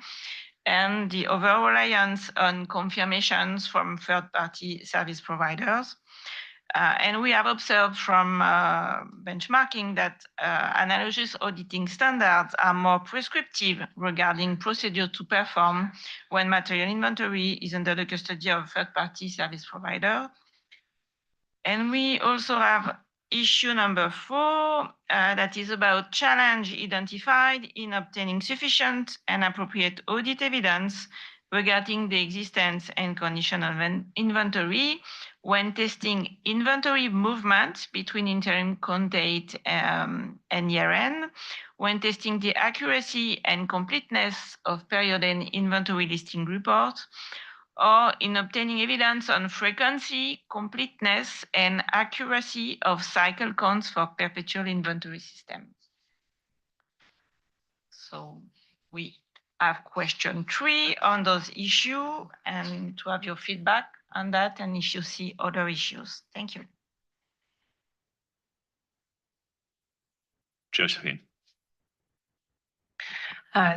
and the over-reliance on confirmations from third-party service providers. And we have observed from benchmarking that analogous auditing standards are more prescriptive regarding procedure to perform when material inventory is under the custody of third-party service provider. And we also have issue number 4, that is about challenge identified in obtaining sufficient and appropriate audit evidence regarding the existence and condition of an inventory when testing inventory movement between interim count date and year-end, when testing the accuracy and completeness of period-end inventory listing reports, or in obtaining evidence on frequency, completeness, and accuracy of cycle counts for perpetual inventory systems. So we have question 3 on those issues and to have your feedback on that and if you see other issues. Thank you. Josephine.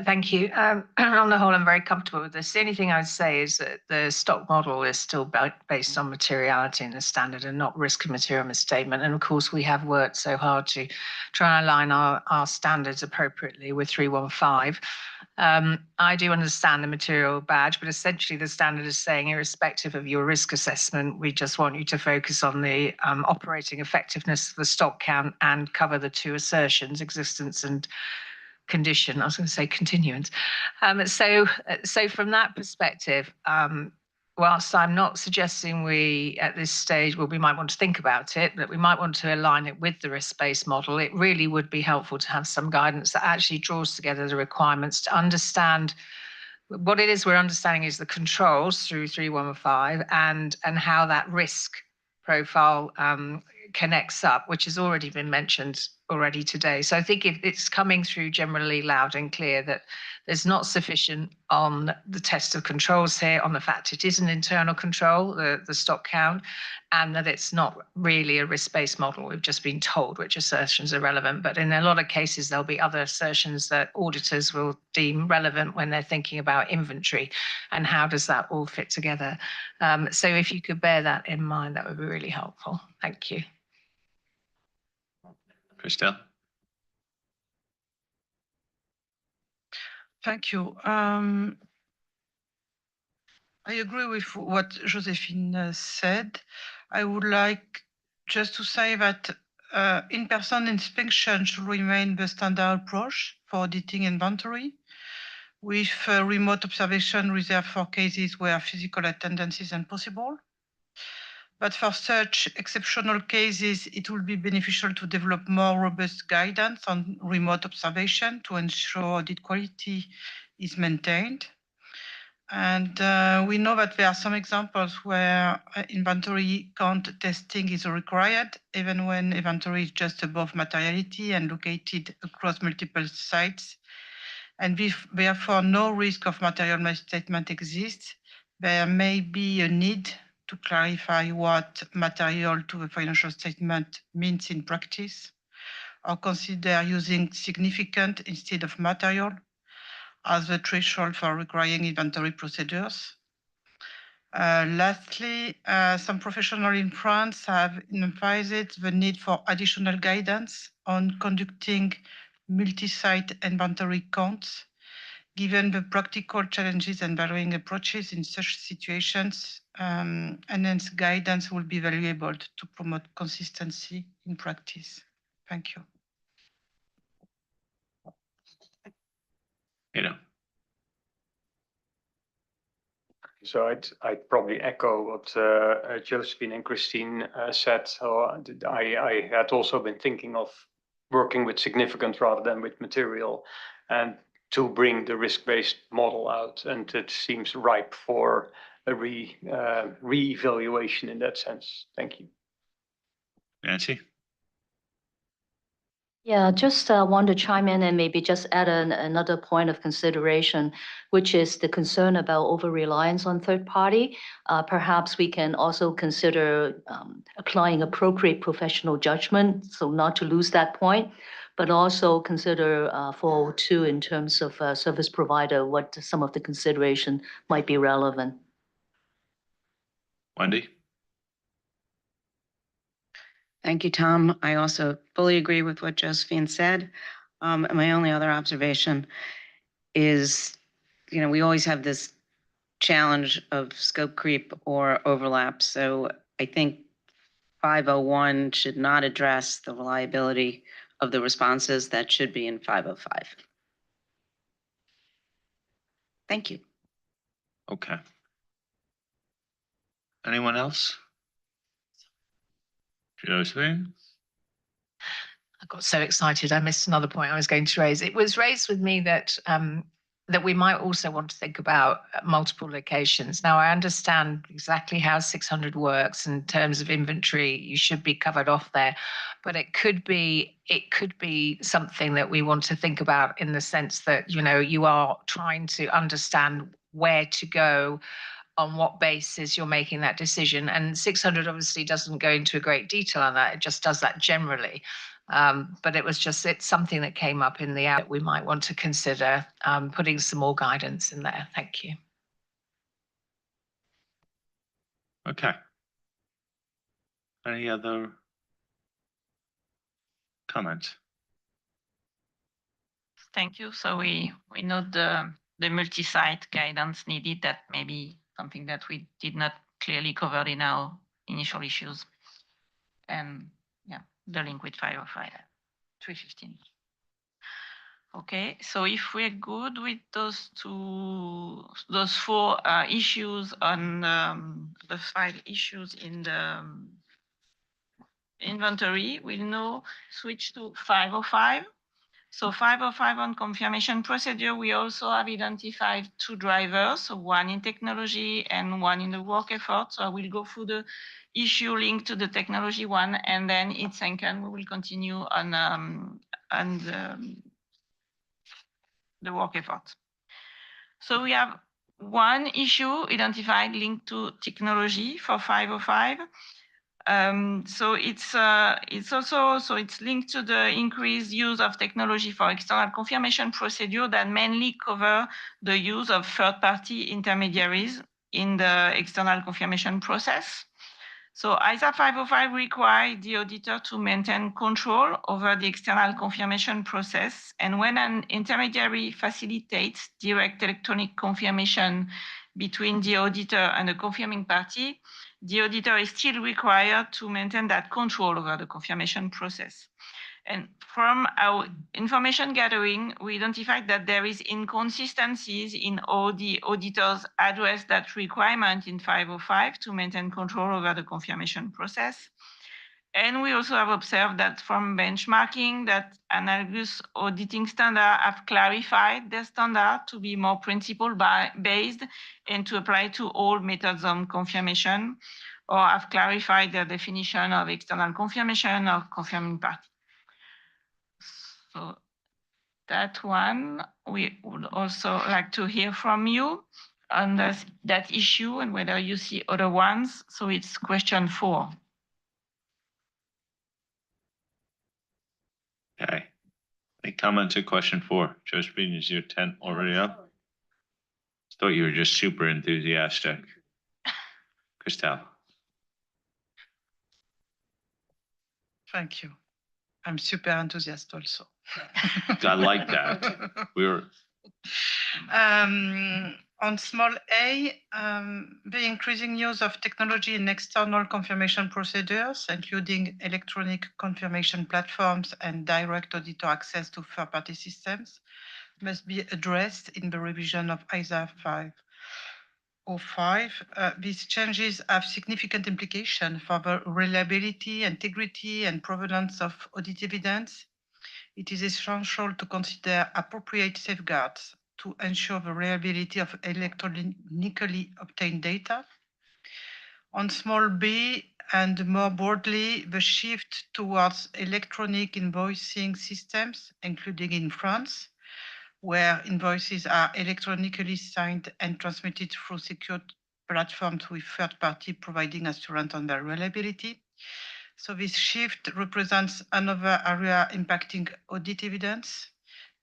Thank you. On the whole, I'm very comfortable with this. The only thing I would say is that the stock model is still based on materiality in the standard and not risk of material misstatement. And of course, we have worked so hard to try and align our standards appropriately with 315. I do understand the material badge, but essentially the standard is saying, irrespective of your risk assessment, we just want you to focus on the operating effectiveness of the stock count and cover the 2 assertions, existence and condition. I was going to say continuance. So from that perspective, whilst I'm not suggesting we at this stage, well, we might want to think about it, but we might want to align it with the risk-based model. It really would be helpful to have some guidance that actually draws together the requirements to understand what it is we're understanding is the controls through 315 and how that risk profile connects up, which has already been mentioned already today. So I think if it's coming through generally loud and clear that there's not sufficient on the test of controls here, on the fact it is an internal control, the stock count, and that it's not really a risk-based model. We've just been told which assertions are relevant, but in a lot of cases, there'll be other assertions that auditors will deem relevant when they're thinking about inventory and how does that all fit together. So if you could bear that in mind, that would be really helpful. Thank you. Christelle. Thank you. I agree with what Josephine said. I would like just to say that in-person inspection should remain the standard approach for auditing inventory, with remote observation reserved for cases where physical attendance is impossible. But for such exceptional cases, it will be beneficial to develop more robust guidance on remote observation to ensure audit quality is maintained. And we know that there are some examples where inventory count testing is required, even when inventory is just above materiality and located across multiple sites. And therefore no risk of material misstatement exists. There may be a need to clarify what material to the financial statement means in practice, or consider using significant instead of material as the threshold for requiring inventory procedures. Lastly, some professionals in France have emphasized the need for additional guidance on conducting multi-site inventory counts, given the practical challenges and varying approaches in such situations, and hence guidance will be valuable to promote consistency in practice. Thank you. So I'd probably echo what Josephine and Christine said. So I had also been thinking of working with significant rather than with material, and to bring the risk-based model out, and it seems ripe for a re-evaluation in that sense. Thank you. Nancy? Yeah, just want to chime in and maybe just add another point of consideration, which is the concern about over-reliance on third party. Perhaps we can also consider applying appropriate professional judgment, so not to lose that point, but also consider for two in terms of service provider, what some of the consideration might be relevant. Wendy? Thank you, Tom. I also fully agree with what Josephine said. And my only other observation is, we always have this challenge of scope creep or overlap. So I think 501 should not address the reliability of the responses that should be in 505. Thank you. Okay. Anyone else? Josephine? I got so excited, I missed another point I was going to raise. It was raised with me that that we might also want to think about multiple locations. Now, I understand exactly how 600 works in terms of inventory. You should be covered off there, but it could be something that we want to think about in the sense that, you know, you are trying to understand where to go, on what basis you're making that decision. And 600 obviously doesn't go into a great detail on that. It just does that generally. But it's something that came up in the app. We might want to consider putting some more guidance in there. Thank you. Okay. Any other comments? Thank you. So we note the multi-site guidance needed. That may be something that we did not clearly cover in our initial issues. And yeah, the link with 505, 315. Okay, so if we're good with those four issues on the 5 issues in the inventory, we'll now switch to 505. So 505 on confirmation procedure, we also have identified 2 drivers, so one in technology and one in the work effort. So I will go through the issue linked to the technology one, and then it's second, we will continue on the work effort. So we have one issue identified linked to technology for 505. So it's linked to the increased use of technology for external confirmation procedure that mainly cover the use of third-party intermediaries in the external confirmation process. So ISA 505 requires the auditor to maintain control over the external confirmation process. And when an intermediary facilitates direct electronic confirmation between the auditor and the confirming party, the auditor is still required to maintain that control over the confirmation process. And from our information gathering, we identified that there is inconsistencies in all the auditors address that requirement in 505 to maintain control over the confirmation process. And we also have observed that from benchmarking that analogous auditing standards have clarified their standard to be more principle-based and to apply to all methods of confirmation, or have clarified their definition of external confirmation or confirming party. So that one, we would also like to hear from you on that issue and whether you see other ones. So it's question 4. Okay. Any comments to question 4? Josephine, is your 10 already up? Thought you were just super enthusiastic. Christelle. Thank you. I'm super enthusiastic also. I like that. On small a, the increasing use of technology in external confirmation procedures, including electronic confirmation platforms and direct auditor access to third-party systems, must be addressed in the revision of ISA 505. These changes have significant implications for the reliability, integrity, and provenance of audit evidence. It is essential to consider appropriate safeguards to ensure the reliability of electronically obtained data. On small b, and more broadly, the shift towards electronic invoicing systems, including in France, where invoices are electronically signed and transmitted through secured platforms with third party providing assurance on their reliability. So this shift represents another area impacting audit evidence.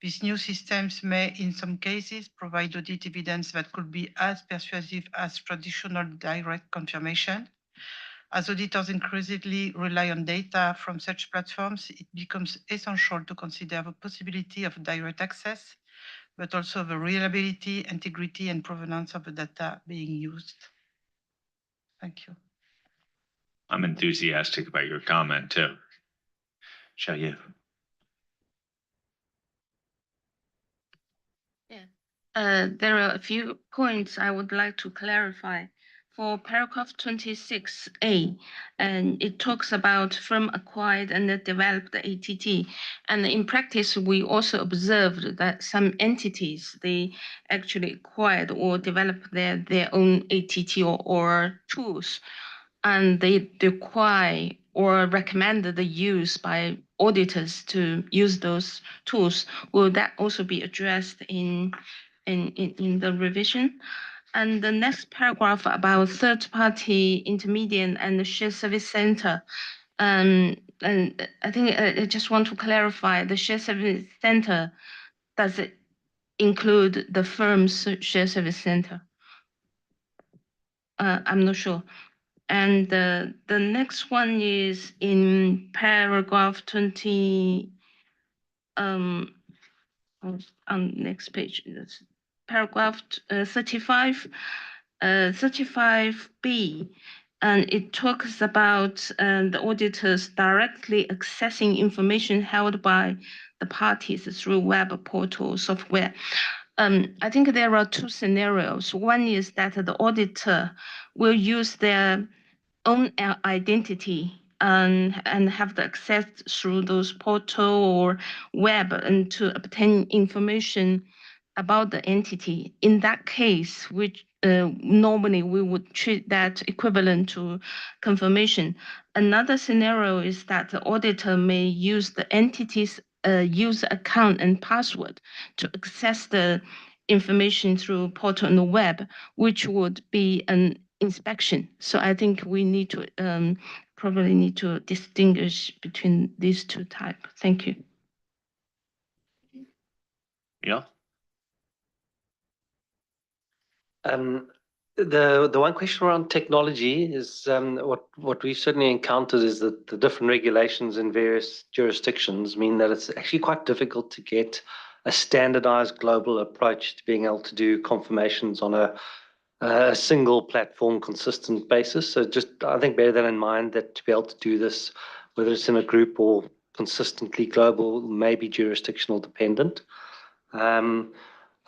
These new systems may, in some cases, provide audit evidence that could be as persuasive as traditional direct confirmation. As auditors increasingly rely on data from such platforms, it becomes essential to consider the possibility of direct access, but also the reliability, integrity, and provenance of the data being used. Thank you. I'm enthusiastic about your comment too. Shall you? Yeah. There are a few points I would like to clarify. for paragraph 26A, and it talks about firm acquired and developed ATT. And in practice, we also observed that some entities, they actually acquired or developed their own ATT or tools, and they require or recommend the use by auditors to use those tools. Will that also be addressed in the revision? And the next paragraph about third-party intermediate and the shared service center. And I think I just want to clarify, the shared service center, does it include the firm's shared service center? I'm not sure. And the next one is in paragraph 20, on next page, that's paragraph 35, 35B, and it talks about the auditors directly accessing information held by the parties through web portal software. I think there are two scenarios. One is that the auditor will use their own identity and have the access through those portal or web and to obtain information about the entity. In that case, which normally we would treat that equivalent to confirmation. Another scenario is that the auditor may use the entity's user account and password to access the information through portal and the web, which would be an inspection. So I think we need to probably need to distinguish between these two types. Thank you. Yeah. The one question around technology is what we've certainly encountered is that the different regulations in various jurisdictions mean that it's actually quite difficult to get a standardized global approach to being able to do confirmations on a single platform consistent basis. So just I think bear that in mind, that to be able to do this, whether it's in a group or consistently global, may be jurisdictional dependent.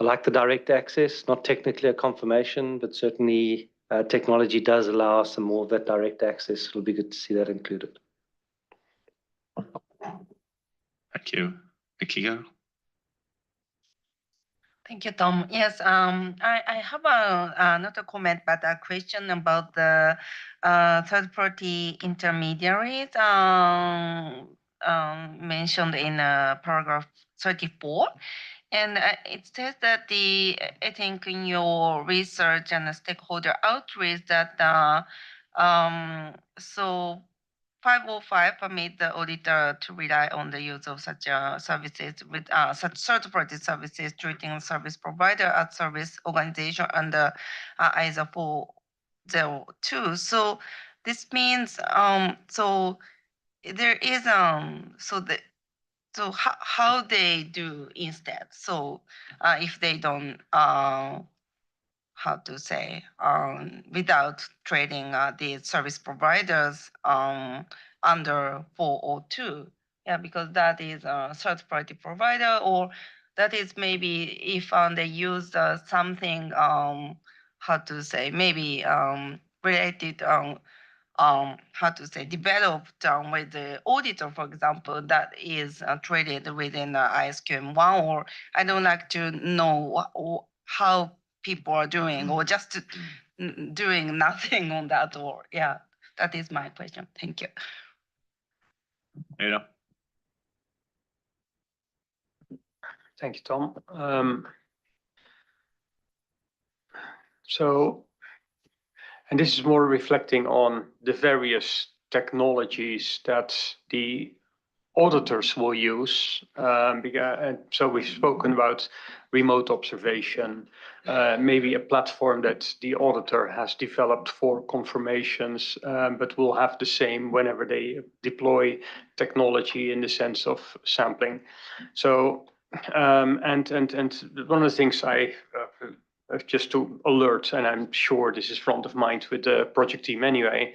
I like the direct access, not technically a confirmation, but certainly technology does allow some more of that direct access. It'll be good to see that included. Thank you. Akiko? Thank you, Tom. Yes, I have not a comment, but a question about the third-party intermediaries mentioned in paragraph 34. And it says that I think in your research and stakeholder outreach that so 505 permit the auditor to rely on the use of such services with such third-party services treating service provider as service organization under ISO 402. So this means so there is so how they do instead. So if they don't how to say without trading the service providers under 402, yeah, because that is a third party provider, or that is maybe if they use something how to say maybe related how to say developed with the auditor, for example, that is traded within ISQM1, or I don't like to know how people are doing, or just doing nothing on that, or yeah, that is my question. Thank you. Yeah. Thank you, Tom. So, and this is more reflecting on the various technologies that the auditors will use. And so we've spoken about remote observation, maybe a platform that the auditor has developed for confirmations, but will have the same whenever they deploy technology in the sense of sampling. So, and one of the things just to alert, and I'm sure this is front of mind with the project team anyway,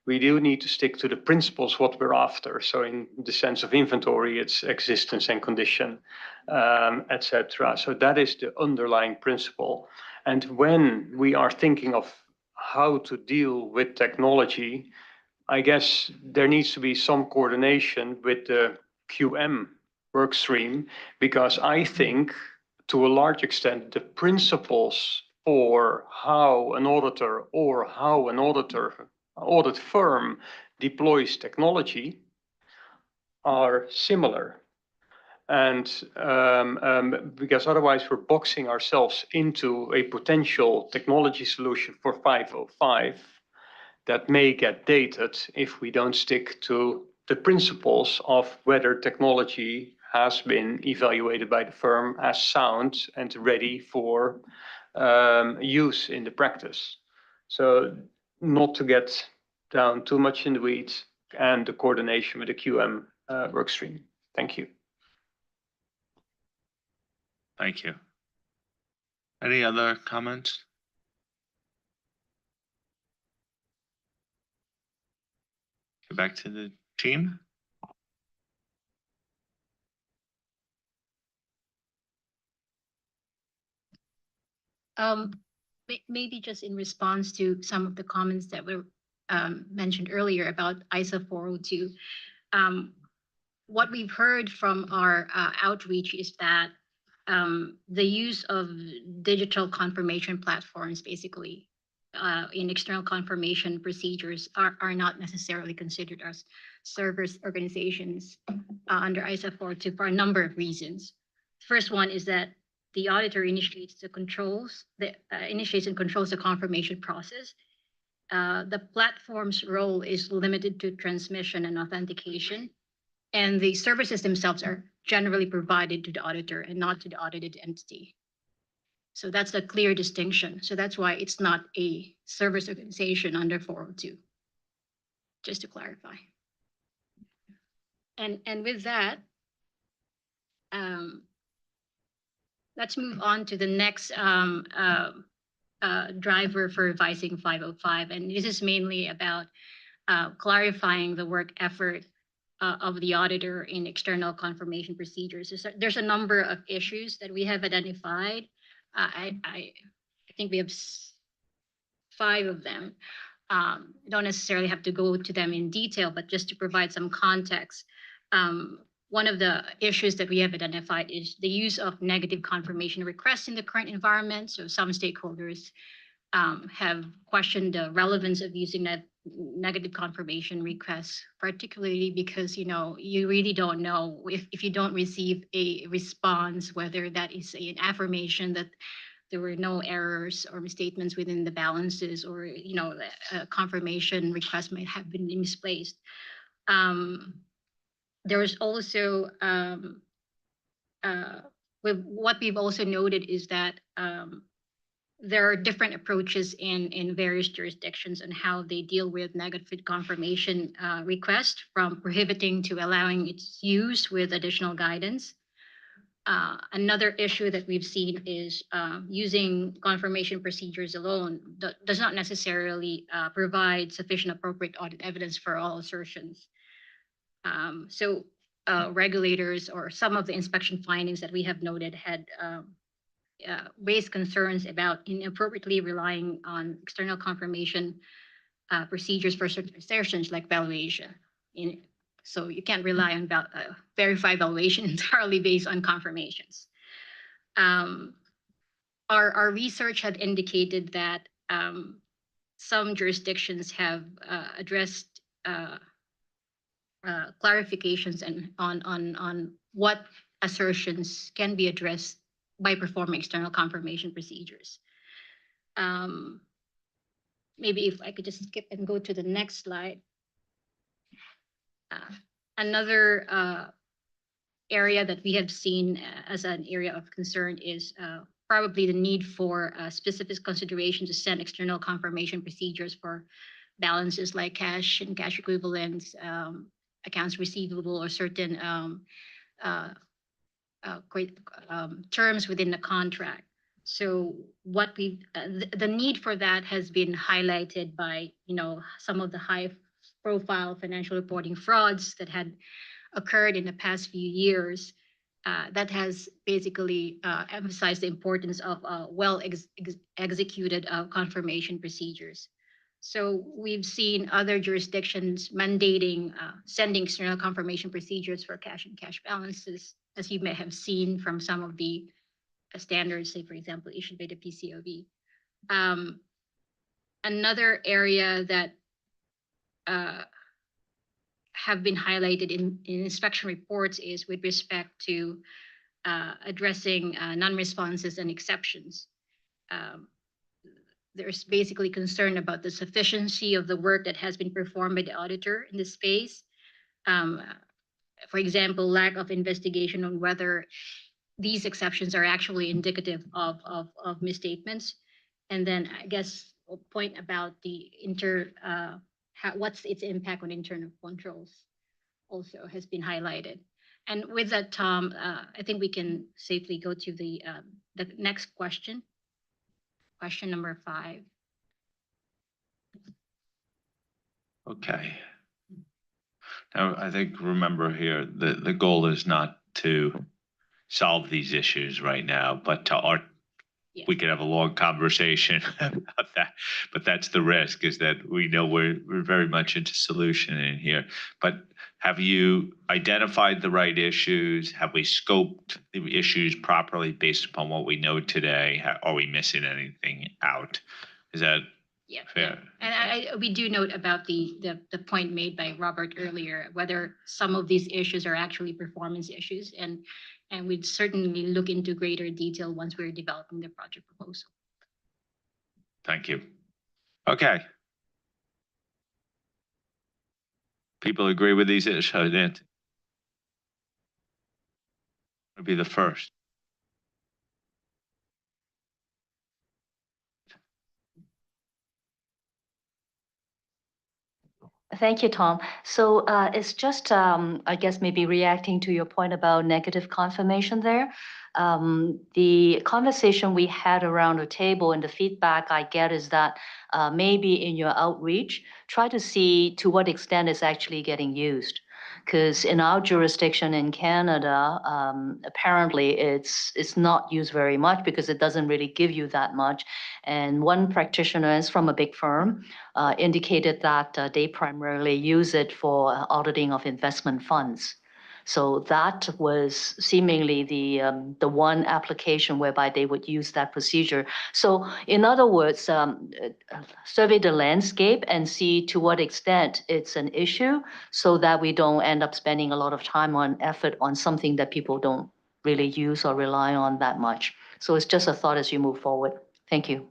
we do need to stick to the principles what we're after. So in the sense of inventory, it's existence and condition, etc. So that is the underlying principle. And when we are thinking of how to deal with technology, I guess there needs to be some coordination with the QM work stream, because I think to a large extent the principles for how an auditor or how an audit firm deploys technology are similar. And because otherwise we're boxing ourselves into a potential technology solution for 505 that may get dated if we don't stick to the principles of whether technology has been evaluated by the firm as sound and ready for use in the practice. So not to get down too much in the weeds, and the coordination with the QM work stream. Thank you. Thank you. Any other comments? Go back to the team. Maybe just in response to some of the comments that were mentioned earlier about ISA 402. What we've heard from our outreach is that the use of digital confirmation platforms, basically, in external confirmation procedures are not necessarily considered as service organizations under ISA 402 for a number of reasons. First one is that the auditor initiates and controls the confirmation process. The platform's role is limited to transmission and authentication, and the services themselves are generally provided to the auditor and not to the audited entity. So that's a clear distinction. So that's why it's not a service organization under 402, just to clarify. And with that, let's move on to the next driver for revising 505. And this is mainly about clarifying the work effort of the auditor in external confirmation procedures. There's a number of issues that we have identified. I think we have 5 of them. Don't necessarily have to go to them in detail, but just to provide some context. One of the issues that we have identified is the use of negative confirmation requests in the current environment. So some stakeholders have questioned the relevance of using that negative confirmation requests, particularly because, you really don't know if you don't receive a response, whether that is an affirmation that there were no errors or misstatements within the balances, or, a confirmation request might have been misplaced. There was also, what we've also noted is that there are different approaches in various jurisdictions on how they deal with negative confirmation request, from prohibiting to allowing its use with additional guidance. Another issue that we've seen is using confirmation procedures alone does not necessarily provide sufficient appropriate audit evidence for all assertions. So regulators, or some of the inspection findings that we have noted, had raised concerns about inappropriately relying on external confirmation procedures for certain assertions like valuation. So you can't rely on verify valuation entirely based on confirmations. Our research had indicated that some jurisdictions have addressed clarifications on what assertions can be addressed by performing external confirmation procedures. Maybe if I could just skip and go to the next slide. Another area that we have seen as an area of concern is probably the need for specific consideration to send external confirmation procedures for balances like cash and cash equivalents, accounts receivable, or certain terms within the contract. So what the need for that has been highlighted by, some of the high-profile financial reporting frauds that had occurred in the past few years. that has basically emphasized the importance of executed confirmation procedures. So we've seen other jurisdictions mandating sending external confirmation procedures for cash and cash balances, as you may have seen from some of the standards, say, for example, issued by the PCAOB. Another area that have been highlighted in inspection reports is with respect to addressing non-responses and exceptions. There's basically concern about the sufficiency of the work that has been performed by the auditor in this space. For example, lack of investigation on whether these exceptions are actually indicative of misstatements. And then I guess a point about the what's its impact on internal controls also has been highlighted. And with that, Tom, I think we can safely go to the next question. Question number 5. Okay. Now, I think, remember here, the goal is not to solve these issues right now, but to we could have a long conversation about that, but that's the risk, is that we know we're very much into solution in here. But have you identified the right issues? Have we scoped the issues properly based upon what we know today? Are we missing anything out? Is that fair? And we do note about the point made by Robert earlier, whether some of these issues are actually performance issues, and we'd certainly look into greater detail once we're developing the project proposal. Thank you. Okay. People agree with these issues? I didn't. Would be the first. Thank you, Tom. So it's just, I guess, maybe reacting to your point about negative confirmation there. The conversation we had around the table and the feedback I get is that maybe in your outreach, try to see to what extent it's actually getting used. Because in our jurisdiction in Canada, apparently it's not used very much because it doesn't really give you that much. And one practitioner is from a big firm, indicated that they primarily use it for auditing of investment funds. So that was seemingly the one application whereby they would use that procedure. So in other words, survey the landscape and see to what extent it's an issue, so that we don't end up spending a lot of time and effort on something that people don't really use or rely on that much. So it's just a thought as you move forward. Thank you.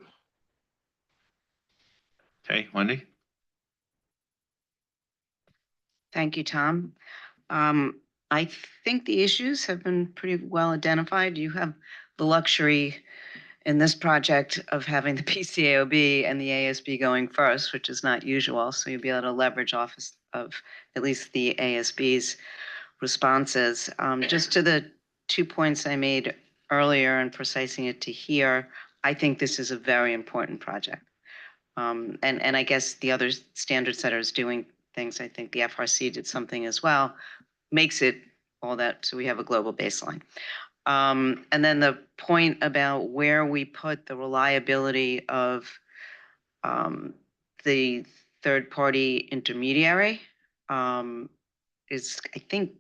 Okay, Wendy? Thank you, Tom. I think the issues have been pretty well identified. You have the luxury in this project of having the PCAOB and the IAASB going first, which is not usual. So you'll be able to leverage off of at least the IAASB's responses. Just to the 2 points I made earlier and precising it to here, I think this is a very important project. And I guess the other standard setters doing things, I think the FRC did something as well, makes it all that, so we have a global baseline. And then the point about where we put the reliability of the third-party intermediary is, I think,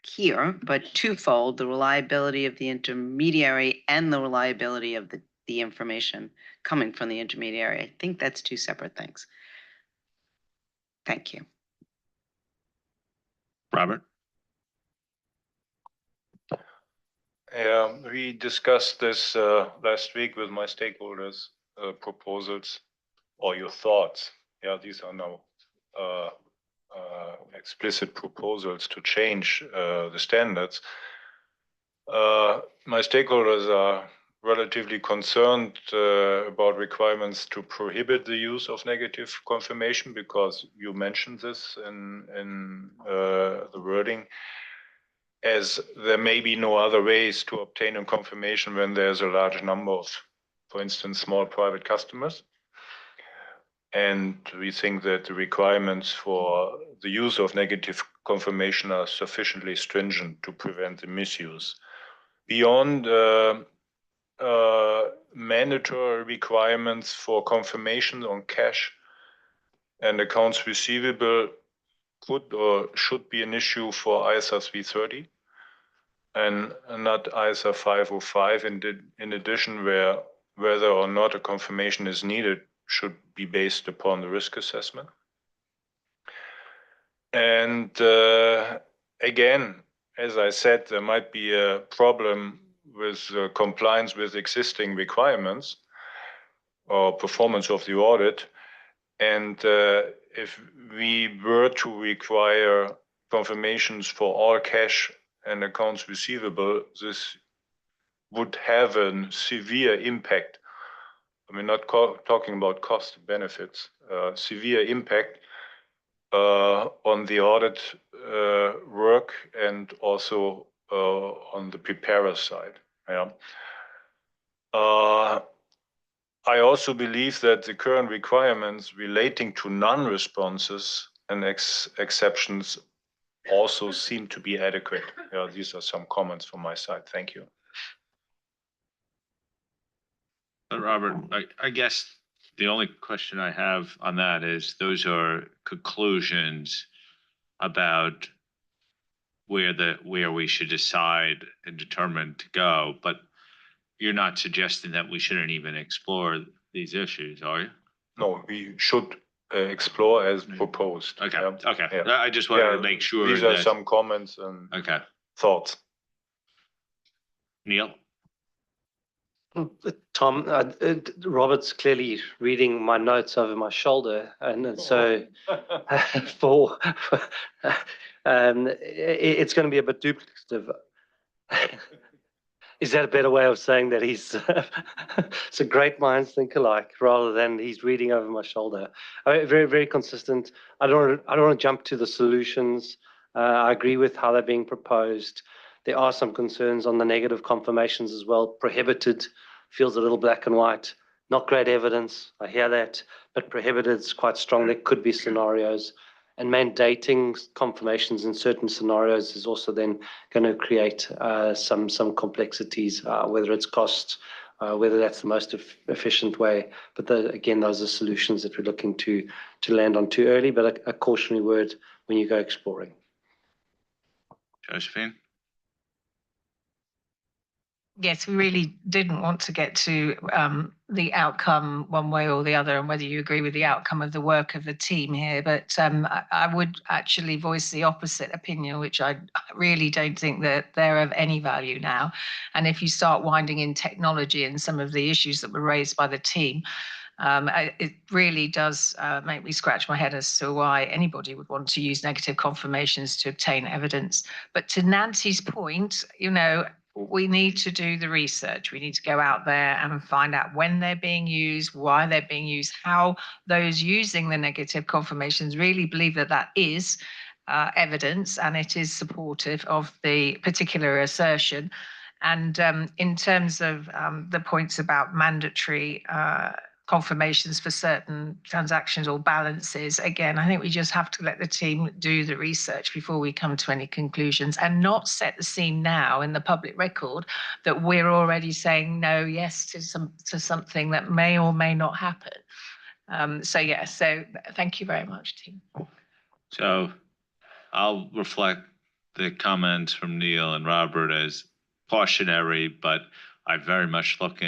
here, but twofold: the reliability of the intermediary and the reliability of the information coming from the intermediary. I think that's 2 separate things. Thank you. Robert? Yeah, we discussed this last week with my stakeholders, proposals or your thoughts. Yeah, these are now explicit proposals to change the standards. My stakeholders are relatively concerned about requirements to prohibit the use of negative confirmation, because you mentioned this in the wording, as there may be no other ways to obtain a confirmation when there's a large number of, for instance, small private customers. And we think that the requirements for the use of negative confirmation are sufficiently stringent to prevent the misuse. beyond mandatory requirements for confirmation on cash and accounts receivable could or should be an issue for ISA 330 and not ISA 505. In addition, whether or not a confirmation is needed should be based upon the risk assessment. And again, as I said, there might be a problem with compliance with existing requirements or performance of the audit. And if we were to require confirmations for all cash and accounts receivable, this would have a severe impact. I mean, not talking about cost benefits, severe impact on the audit work and also on the preparer side. Yeah. I also believe that the current requirements relating to non-responses and exceptions also seem to be adequate. Yeah, these are some comments from my side. Thank you. Robert, I guess the only question I have on that is those are conclusions about where we should decide and determine to go, but you're not suggesting that we shouldn't even explore these issues, are you? No, we should explore as proposed. Okay, Yeah. okay. Yeah. I just wanted Yeah, to make sure these are that, some comments and okay. thoughts. Neil? Tom, Robert's clearly reading my notes over my shoulder, and so it's going to be a bit duplicative. Is that a better way of saying that he's so great minds think alike, rather than he's reading over my shoulder? I mean, very, very consistent. I don't want to jump to the solutions. I agree with how they're being proposed. There are some concerns on the negative confirmations as well. Prohibited feels a little black and white. Not great evidence. I hear that, but prohibited is quite strong. There could be scenarios. And mandating confirmations in certain scenarios is also then going to create some complexities, whether it's cost, whether that's the most efficient way. But again, those are solutions that we're looking to land on too early, but a cautionary word when you go exploring. Josephine? Yes, we really didn't want to get to the outcome one way or the other and whether you agree with the outcome of the work of the team here. But I would actually voice the opposite opinion, which I really don't think that they're of any value now. And if you start winding in technology and some of the issues that were raised by the team, it really does make me scratch my head as to why anybody would want to use negative confirmations to obtain evidence. But to Nancy's point, we need to do the research. We need to go out there and find out when they're being used, why they're being used, how those using the negative confirmations really believe that that is evidence and it is supportive of the particular assertion. And in terms of the points about mandatory confirmations for certain transactions or balances, again, I think we just have to let the team do the research before we come to any conclusions and not set the scene now in the public record that we're already saying no, yes to something that may or may not happen. So thank you very much, team. So I'll reflect the comments from Neil and Robert as cautionary, but I very much look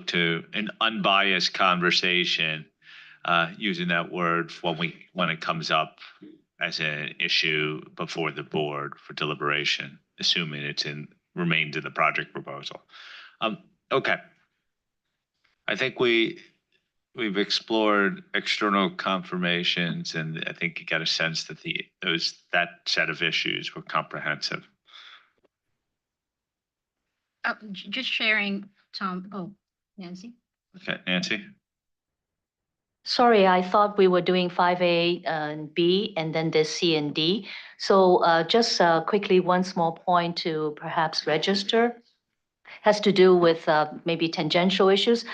to an unbiased conversation, using that word when it comes up as an issue before the board for deliberation, assuming it's remains in the project proposal. Okay. I think we've explored external confirmations, and I think you got a sense that that set of issues were comprehensive. Just sharing, Tom. Oh, Nancy? Okay, Nancy? Sorry, I thought we were doing 5A and B and then there's C and D. So just quickly, one small point to perhaps register has to do with maybe tangential issues.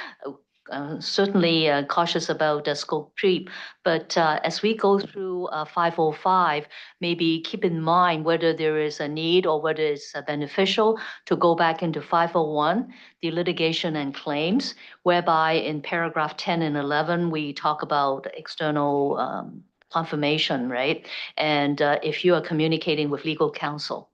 certainly cautious about the scope creep. But as we go through 505, maybe keep in mind whether there is a need or whether it's beneficial to go back into 501, the litigation and claims, whereby in paragraph 10 and 11, we talk about external confirmation, right? And if you are communicating with legal counsel.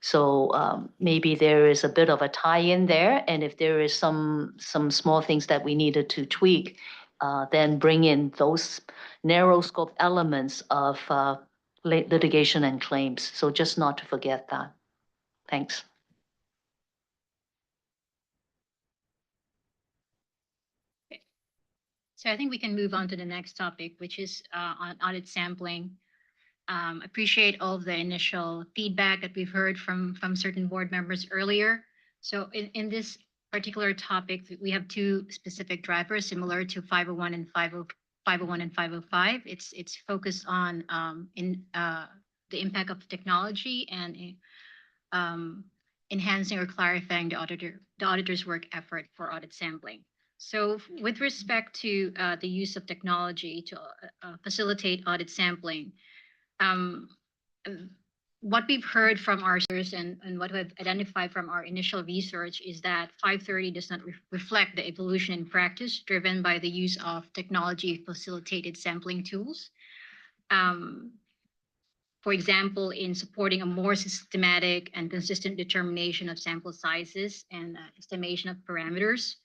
So maybe there is a bit of a tie-in there, and if there is some small things that we needed to tweak, then bring in those narrow scope elements of litigation and claims. So just not to forget that. Thanks. So I think we can move on to the next topic, which is on audit sampling. Appreciate all of the initial feedback that we've heard from certain board members earlier. So in this particular topic, we have two specific drivers similar to 501 and 501 and 505. It's focused on the impact of technology and enhancing or clarifying the auditor's work effort for audit sampling. So with respect to the use of technology to facilitate audit sampling, what we've heard from our sources and what we've identified from our initial research is that 530 does not reflect the evolution in practice driven by the use of technology facilitated sampling tools. For example, in supporting a more systematic and consistent determination of sample sizes and estimation of parameters.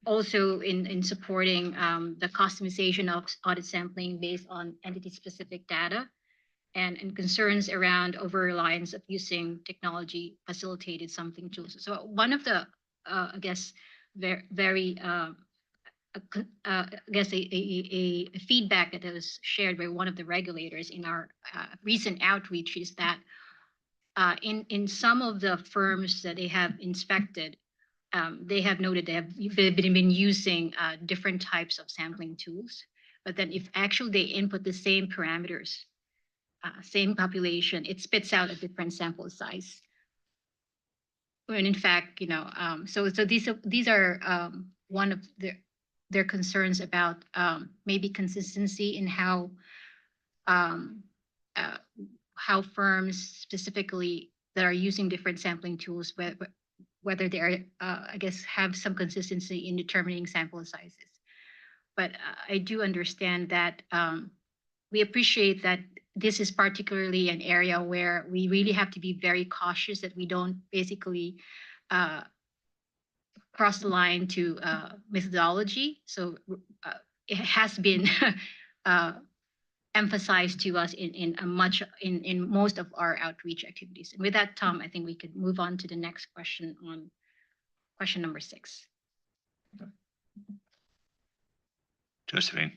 Also in supporting the customization of audit sampling based on entity-specific data and concerns around over-reliance of using technology-facilitated sampling tools. So one of the, I guess, very I guess a feedback that was shared by one of the regulators in our recent outreach is that in some of the firms that they have inspected, they have noted they've been using different types of sampling tools. But then if actually they input the same parameters, same population, it spits out a different sample size. When in fact, so these are one of their concerns about maybe consistency in how firms specifically that are using different sampling tools, whether they are, I guess, have some consistency in determining sample sizes. But I do understand that we appreciate that this is particularly an area where we really have to be very cautious that we don't basically cross the line to methodology. So it has been emphasized to us in most of our outreach activities. And with that, Tom, I think we could move on to the next question on question number 6. Josephine.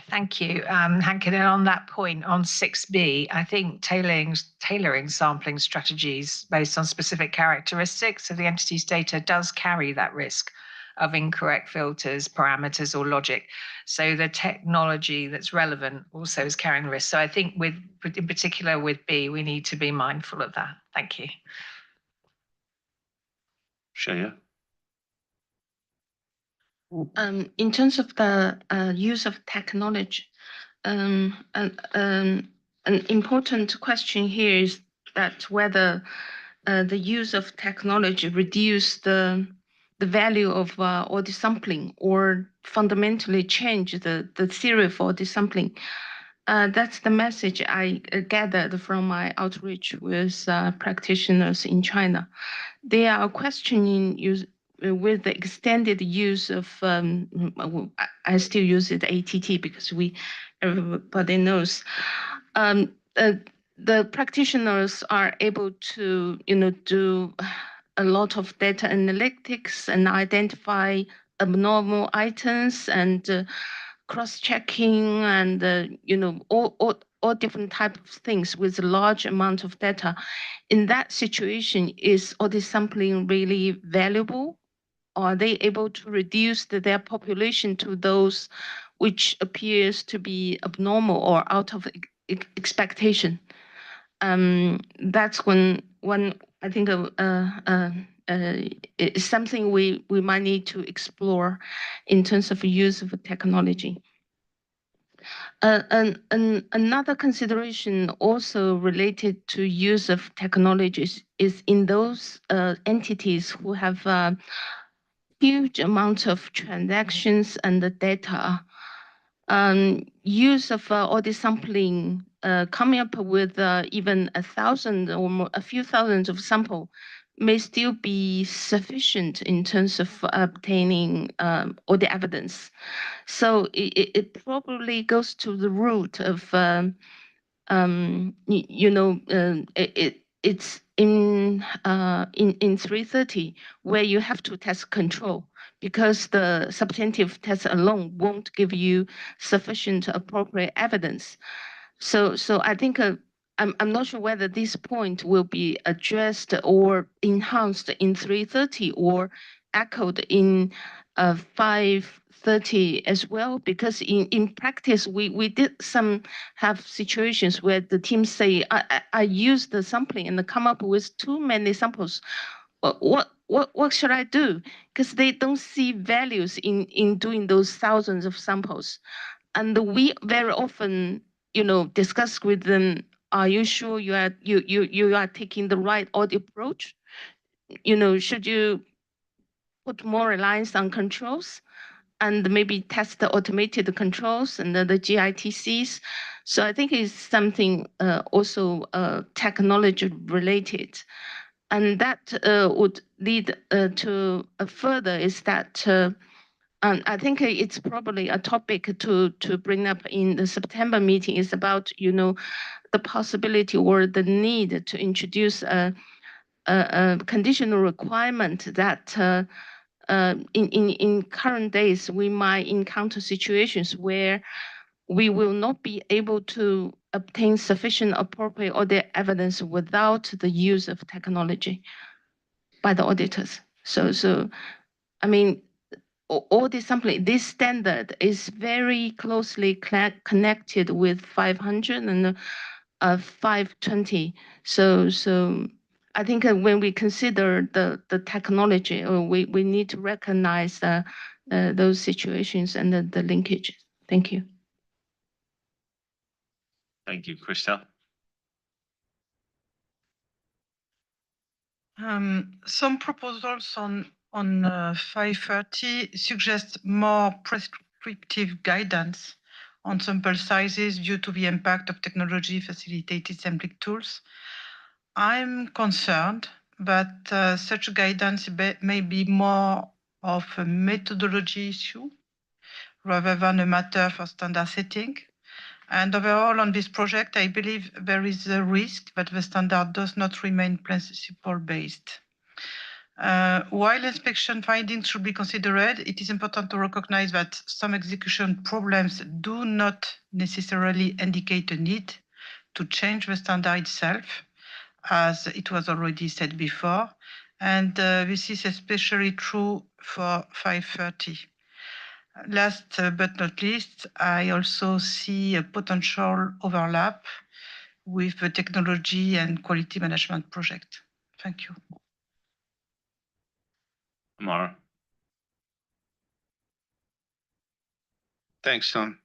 Thank you, Hankin. And on that point, on 6B, I think tailoring sampling strategies based on specific characteristics of the entity's data does carry that risk of incorrect filters, parameters, or logic. So the technology that's relevant also is carrying the risk. So I think in particular with B, we need to be mindful of that. Thank you. Shaya. In terms of the use of technology, an important question here is that whether the use of technology reduce the value of audit sampling or fundamentally change the theory for audit sampling. That's the message I gathered from my outreach with practitioners in China. They are questioning with the extended use of, I still use it ATT because everybody knows. The practitioners are able to, do a lot of data analytics and identify abnormal items and cross-checking and, all different types of things with a large amount of data. In that situation, is audit sampling really valuable? Are they able to reduce their population to those which appears to be abnormal or out of expectation? That's one I think it's something we might need to explore in terms of use of technology. Another consideration also related to use of technologies is in those entities who have huge amount of transactions and the data. Use of all the sampling, coming up with even 1,000 or more, a few thousands of sample may still be sufficient in terms of obtaining all the evidence. So it probably goes to the root of, it's in 330 where you have to test control, because the substantive test alone won't give you sufficient appropriate evidence. So I think I'm not sure whether this point will be addressed or enhanced in 330 or echoed in 530 as well, because in practice we did have situations where the teams say I used the sampling and come up with too many samples. What should I do? Because they don't see values in doing those thousands of samples. And we very often, discuss with them, are you sure you are taking the right audit approach? Should you put more reliance on controls and maybe test the automated controls and the GITCs? So I think it's something also technology related. And that would lead to further is that I think it's probably a topic to bring up in the September meeting is about, the possibility or the need to introduce a conditional requirement that in current days, we might encounter situations where we will not be able to obtain sufficient appropriate audit evidence without the use of technology by the auditors. So I mean, all this sampling, this standard is very closely connected with 500 and 520. So I think when we consider the technology, we need to recognize those situations and the linkages. Thank you. Thank you, Christelle. Some proposals on 530 suggest more prescriptive guidance on sample sizes due to the impact of technology facilitated sampling tools. I'm concerned that such guidance may be more of a methodology issue rather than a matter for standard setting. And overall on this project, I believe there is a risk that the standard does not remain principle-based. While inspection findings should be considered, it is important to recognize that some execution problems do not necessarily indicate a need to change the standard itself, as it was already said before. And this is especially true for 530. Last but not least, I also see a potential overlap with the technology and quality management project. Thank you. Amara. Thanks, Tom.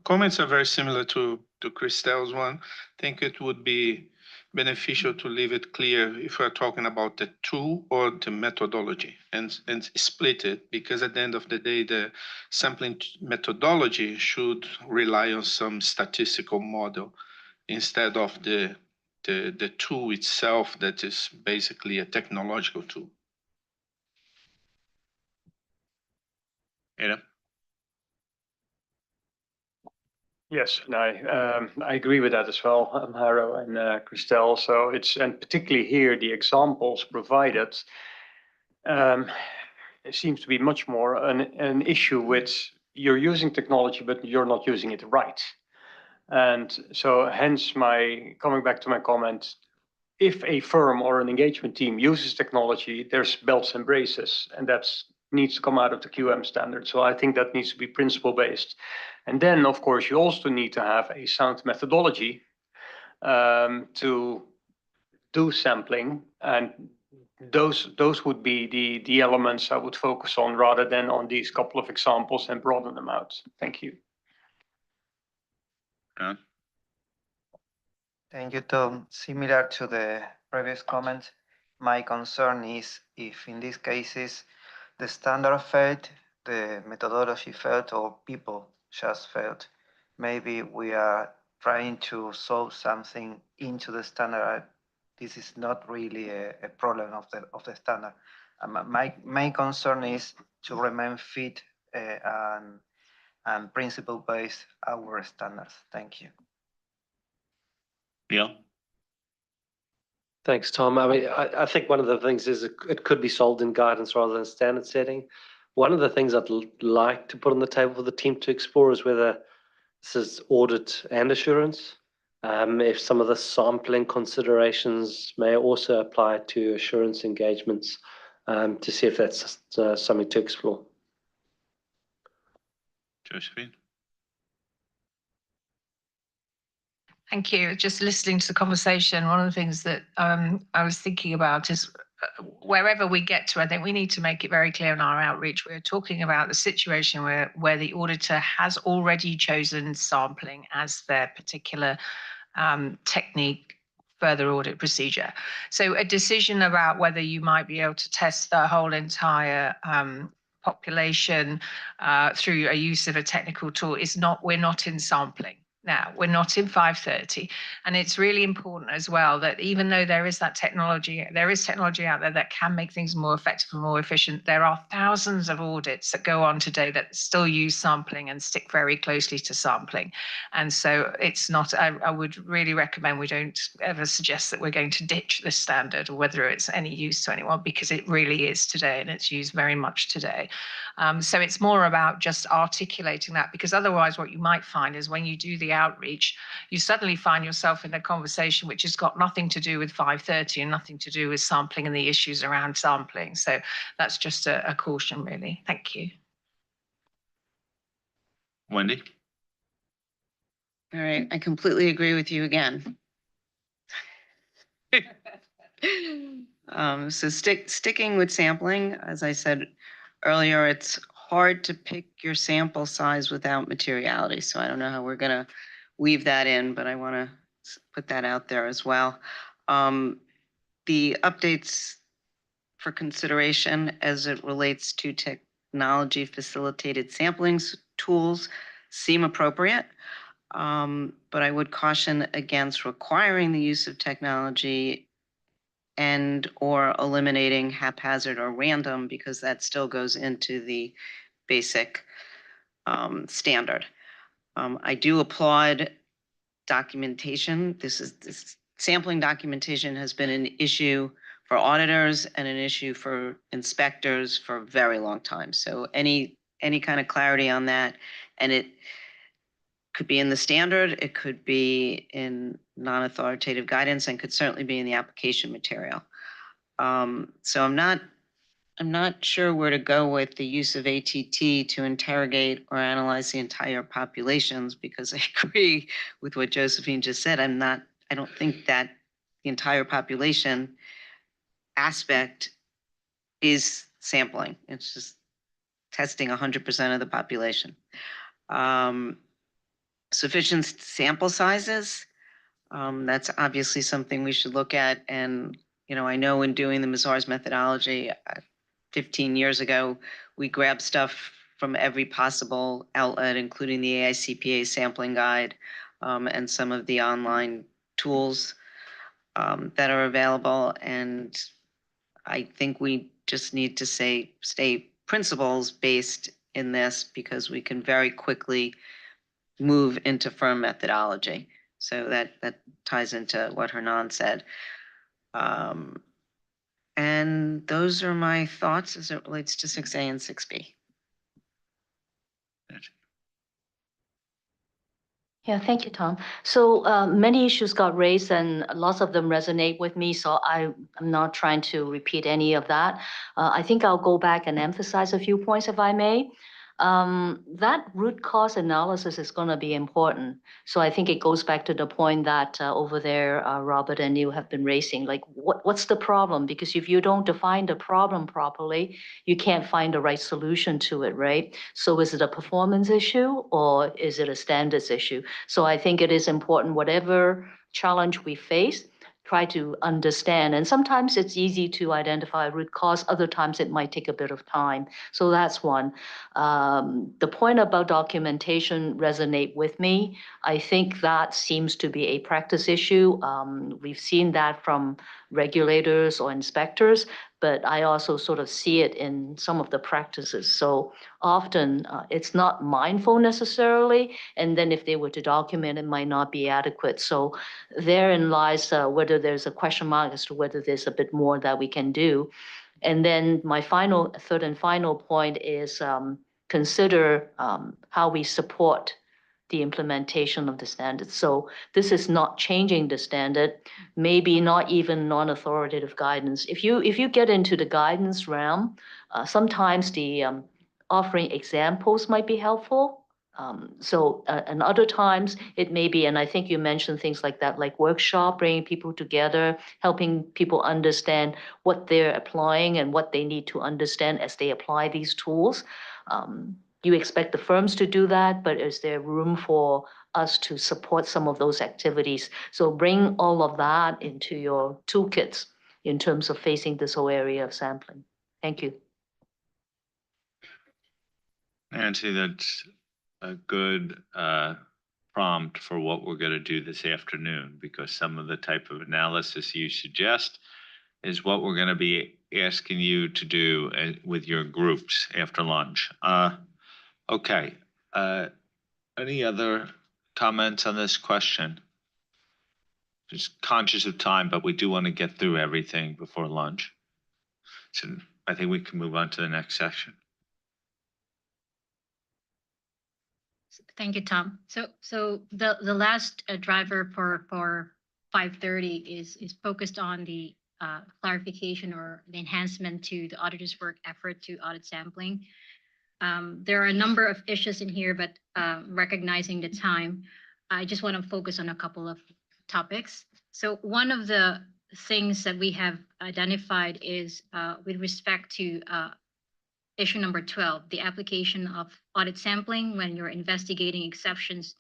Comments are very similar to Christelle's one. I think it would be beneficial to leave it clear if we're talking about the tool or the methodology and split it, because at the end of the day, the sampling methodology should rely on some statistical model instead of the tool itself that is basically a technological tool. Ada? Yes, and I agree with that as well, Haro and Christelle. So and particularly here, the examples provided, it seems to be much more an issue with you're using technology, but you're not using it right. And so hence coming back to my comment, if a firm or an engagement team uses technology, there's belts and braces, and that needs to come out of the QM standard. So I think that needs to be principle-based. And then, of course, you also need to have a sound methodology to do sampling, and those would be the elements I would focus on rather than on these couple of examples and broaden them out. Thank you. Thank you, Tom. Similar to the previous comment, my concern is if in these cases the standard failed, the methodology failed, or people just failed. Maybe we are trying to solve something into the standard. This is not really a problem of the standard. My main concern is to remain fit and principle-based our standards. Thank you. Yeah. Thanks, Tom. I mean, I think one of the things is it could be solved in guidance rather than standard setting. One of the things I'd like to put on the table for the team to explore is whether this is audit and assurance. If some of the sampling considerations may also apply to assurance engagements, to see if that's something to explore. Josephine? Thank you. Just listening to the conversation, one of the things that I was thinking about is wherever we get to, I think we need to make it very clear in our outreach. We're talking about the situation where the auditor has already chosen sampling as their particular technique, further audit procedure. So a decision about whether you might be able to test the whole entire population through a use of a technical tool is not, we're not in sampling. Now, we're not in 530. And it's really important as well that even though there is that technology, there is technology out there that can make things more effective and more efficient, there are thousands of audits that go on today that still use sampling and stick very closely to sampling. And so it's not, I would really recommend we don't ever suggest that we're going to ditch this standard or whether it's any use to anyone, because it really is today and it's used very much today. So it's more about just articulating that, because otherwise what you might find is when you do the outreach, you suddenly find yourself in a conversation which has got nothing to do with 530 and nothing to do with sampling and the issues around sampling. So that's just a caution, really. Thank you. Wendy? All right, I completely agree with you again. So sticking with sampling, as I said earlier, it's hard to pick your sample size without materiality. So I don't know how we're gonna weave that in, but I wanna put that out there as well. The updates for consideration as it relates to technology facilitated sampling tools seem appropriate. But I would caution against requiring the use of technology and or eliminating haphazard or random, because that still goes into the basic standard. I do applaud documentation. This sampling documentation has been an issue for auditors and an issue for inspectors for a very long time. So any kind of clarity on that, and it could be in the standard, it could be in non-authoritative guidance, and could certainly be in the application material. So I'm not sure where to go with the use of ATT to interrogate or analyze the entire populations, because I agree with what Josephine just said. I don't think that the entire population aspect is sampling. It's just testing 100% of the population. Sufficient sample sizes, that's obviously something we should look at. And, you know, I know in doing the Mazars methodology 15 years ago, we grabbed stuff from every possible outlet, including the AICPA sampling guide and some of the online tools that are available. And I think we just need to stay principles based in this, because we can very quickly move into firm methodology. So that ties into what Hernan said. And those are my thoughts as it relates to 6A and 6B. Yeah, thank you, Tom. So many issues got raised and lots of them resonate with me. So I'm not trying to repeat any of that. I think I'll go back and emphasize a few points if I may. That root cause analysis is going to be important. So I think it goes back to the point that over there, Robert and you have been raising, like what's the problem? Because if you don't define the problem properly, you can't find the right solution to it, right? So is it a performance issue or is it a standards issue? So I think it is important, whatever challenge we face, try to understand. And sometimes it's easy to identify root cause. Other times it might take a bit of time. So that's one. The point about documentation resonate with me. I think that seems to be a practice issue. We've seen that from regulators or inspectors, but I also sort of see it in some of the practices. So often it's not mindful necessarily, and then if they were to document, it might not be adequate. So therein lies whether there's a question mark as to whether there's a bit more that we can do. And then my third and final point is consider how we support the implementation of the standards. So this is not changing the standard, maybe not even non-authoritative guidance. If you get into the guidance realm, sometimes the offering examples might be helpful. And other times it may be, and I think you mentioned things like that, like workshop, bringing people together, helping people understand what they're applying and what they need to understand as they apply these tools. You expect the firms to do that, but is there room for us to support some of those activities? So bring all of that into your toolkits in terms of facing this whole area of sampling. Thank you. Nancy, that's a good prompt for what we're going to do this afternoon, because some of the type of analysis you suggest is what we're going to be asking you to do with your groups after lunch. Okay. Any other comments on this question? Just conscious of time, but we do want to get through everything before lunch. So I think we can move on to the next section. Thank you, Tom. So the last driver for 530 is focused on the clarification or the enhancement to the auditor's work effort to audit sampling. There are a number of issues in here, but recognizing the time, I just want to focus on a couple of topics. So one of the things that we have identified is with respect to issue number 12, the application of audit sampling when you're investigating exceptions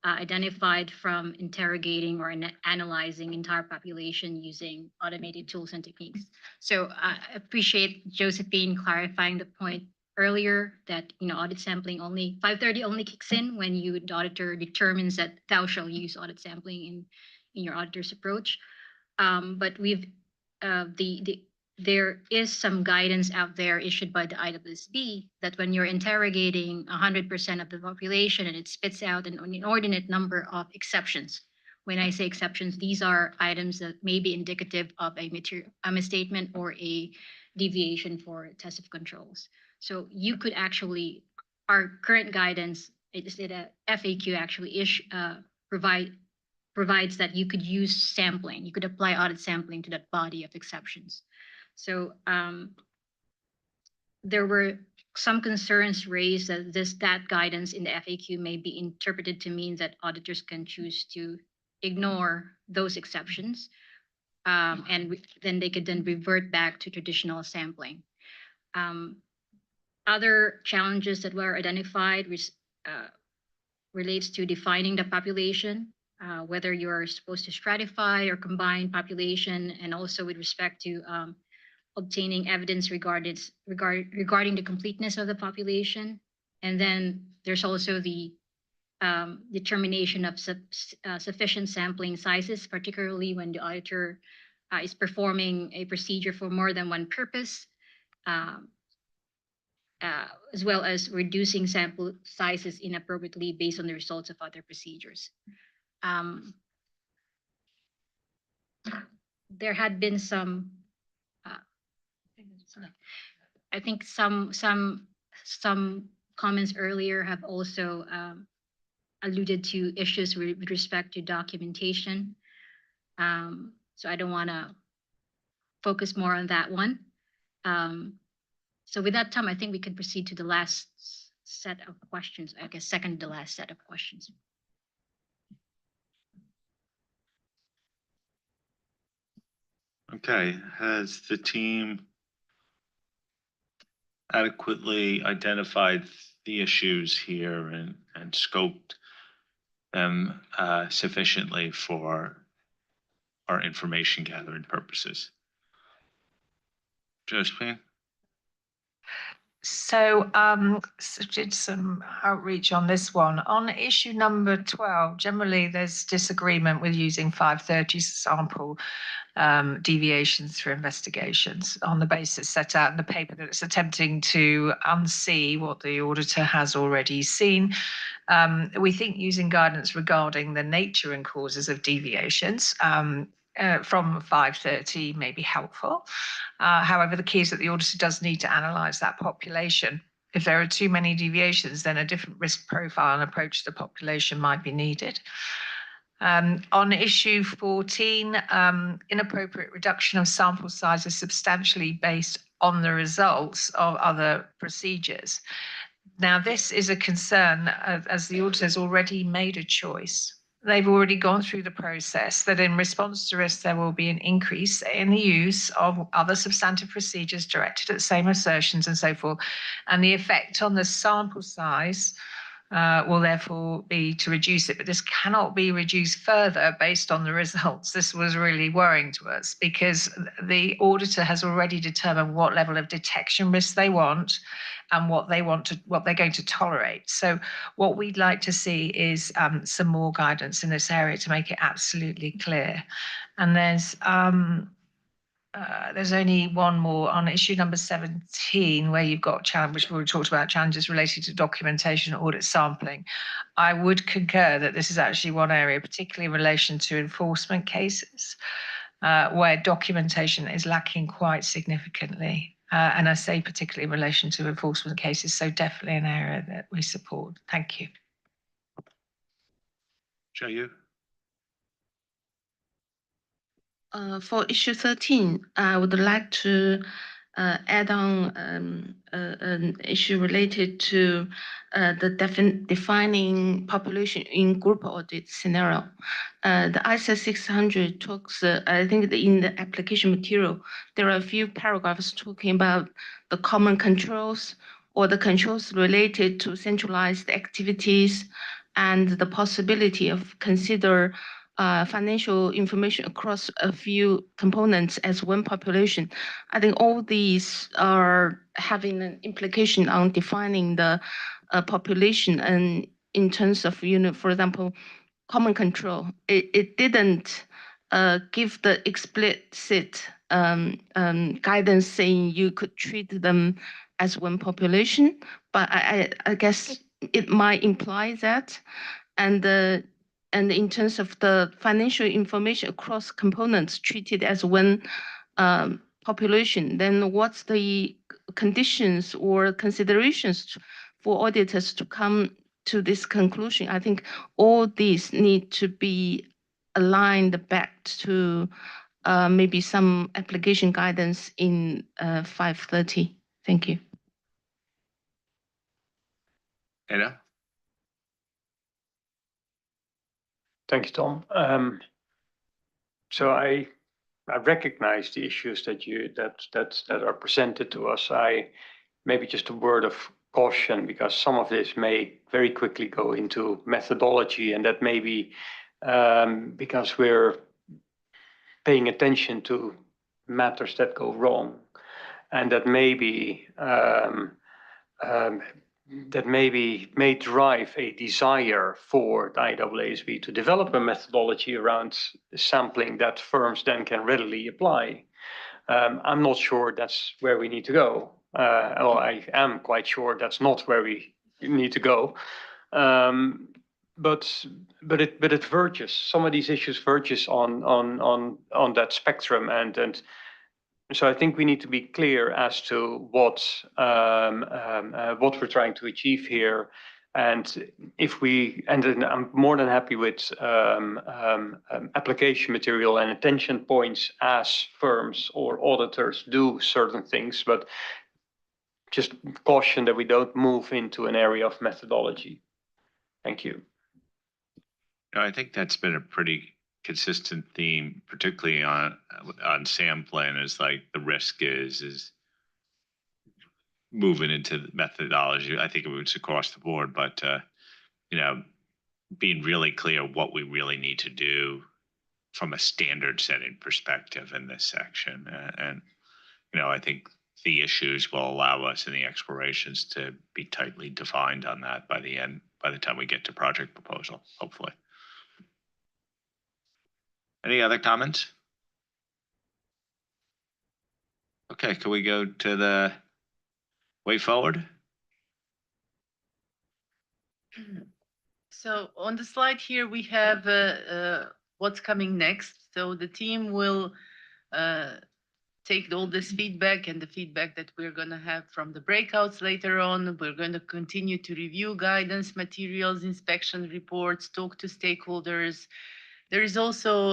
identified from interrogating or analyzing entire population using automated tools and techniques. So I appreciate Josephine clarifying the point earlier that audit sampling only 530 only kicks in when the auditor determines that thou shall use audit sampling in your auditor's approach. But we've there is some guidance out there issued by the IAASB that when you're interrogating 100% of the population and it spits out an inordinate number of exceptions. When I say exceptions, these are items that may be indicative of a misstatement or a deviation for test of controls. So you could actually, our current guidance is that a FAQ actually provides that you could use sampling. You could apply audit sampling to that body of exceptions. So there were some concerns raised that that guidance in the FAQ may be interpreted to mean that auditors can choose to ignore those exceptions, and then they could then revert back to traditional sampling. Other challenges that were identified relates to defining the population, whether you're supposed to stratify or combine population, and also with respect to obtaining evidence regarding the completeness of the population. And then there's also the determination of sufficient sampling sizes, particularly when the auditor is performing a procedure for more than one purpose, as well as reducing sample sizes inappropriately based on the results of other procedures. There had been some I think some comments earlier have also alluded to issues with respect to documentation. So I don't want to focus more on that one. So with that, Tom, I think we can proceed to the last set of questions, I guess second to last set of questions. Okay, has the team adequately identified the issues here and scoped them sufficiently for our information gathering purposes? Josephine? So, did some outreach on this one. On issue number 12, generally there's disagreement with using 530 sample deviations for investigations on the basis set out in the paper that it's attempting to unsee what the auditor has already seen. We think using guidance regarding the nature and causes of deviations from 530 may be helpful. However, the key is that the auditor does need to analyse that population. If there are too many deviations, then a different risk profile and approach to the population might be needed. On issue 14, inappropriate reduction of sample sizes substantially based on the results of other procedures. Now, this is a concern as the auditor has already made a choice. They've already gone through the process that in response to risk, there will be an increase in the use of other substantive procedures directed at the same assertions and so forth. And the effect on the sample size will therefore be to reduce it, but this cannot be reduced further based on the results. This was really worrying to us because the auditor has already determined what level of detection risk they want and what they're going to tolerate. So what we'd like to see is some more guidance in this area to make it absolutely clear. And there's only one more on issue number 17, where you've got challenge, which we already talked about, challenges related to documentation, audit, sampling. I would concur that this is actually one area, particularly in relation to enforcement cases, where documentation is lacking quite significantly. And I say particularly in relation to enforcement cases, so definitely an area that we support. Thank you. Jayu? For issue 13, I would like to add on an issue related to the defining population in group audit scenario. The ISA 600 talks, I think in the application material, there are a few paragraphs talking about the common controls or the controls related to centralized activities and the possibility of consider financial information across a few components as one population. I think all these are having an implication on defining the population, and in terms of, for example, common control, it didn't give the explicit guidance saying you could treat them as one population, but I guess it might imply that. And in terms of the financial information across components treated as one population, then what's the conditions or considerations for auditors to come to this conclusion? I think all these need to be aligned back to maybe some application guidance in 530. Thank you. Ada? Thank you, Tom. So I recognize the issues that are presented to us. Maybe just a word of caution, because some of this may very quickly go into methodology, and that may be because we're paying attention to matters that go wrong, and that maybe may drive a desire for the IAASB to develop a methodology around sampling that firms then can readily apply. I'm not sure that's where we need to go. Or I am quite sure that's not where we need to go. But it verges. Some of these issues verges on that spectrum, and so I think we need to be clear as to what we're trying to achieve here, and then I'm more than happy with application material and attention points as firms or auditors do certain things, but just caution that we don't move into an area of methodology. Thank you. I think that's been a pretty consistent theme, particularly on sampling, is like the risk is moving into the methodology. I think it was across the board, but being really clear what we really need to do from a standard setting perspective in this section. And I think the issues will allow us in the explorations to be tightly defined on that by the time we get to project proposal, hopefully. Any other comments? Okay, can we go to the way forward? So on the slide here, we have what's coming next. So the team will take all this feedback and the feedback that we're going to have from the breakouts later on. We're going to continue to review guidance materials, inspection reports, talk to stakeholders. There is also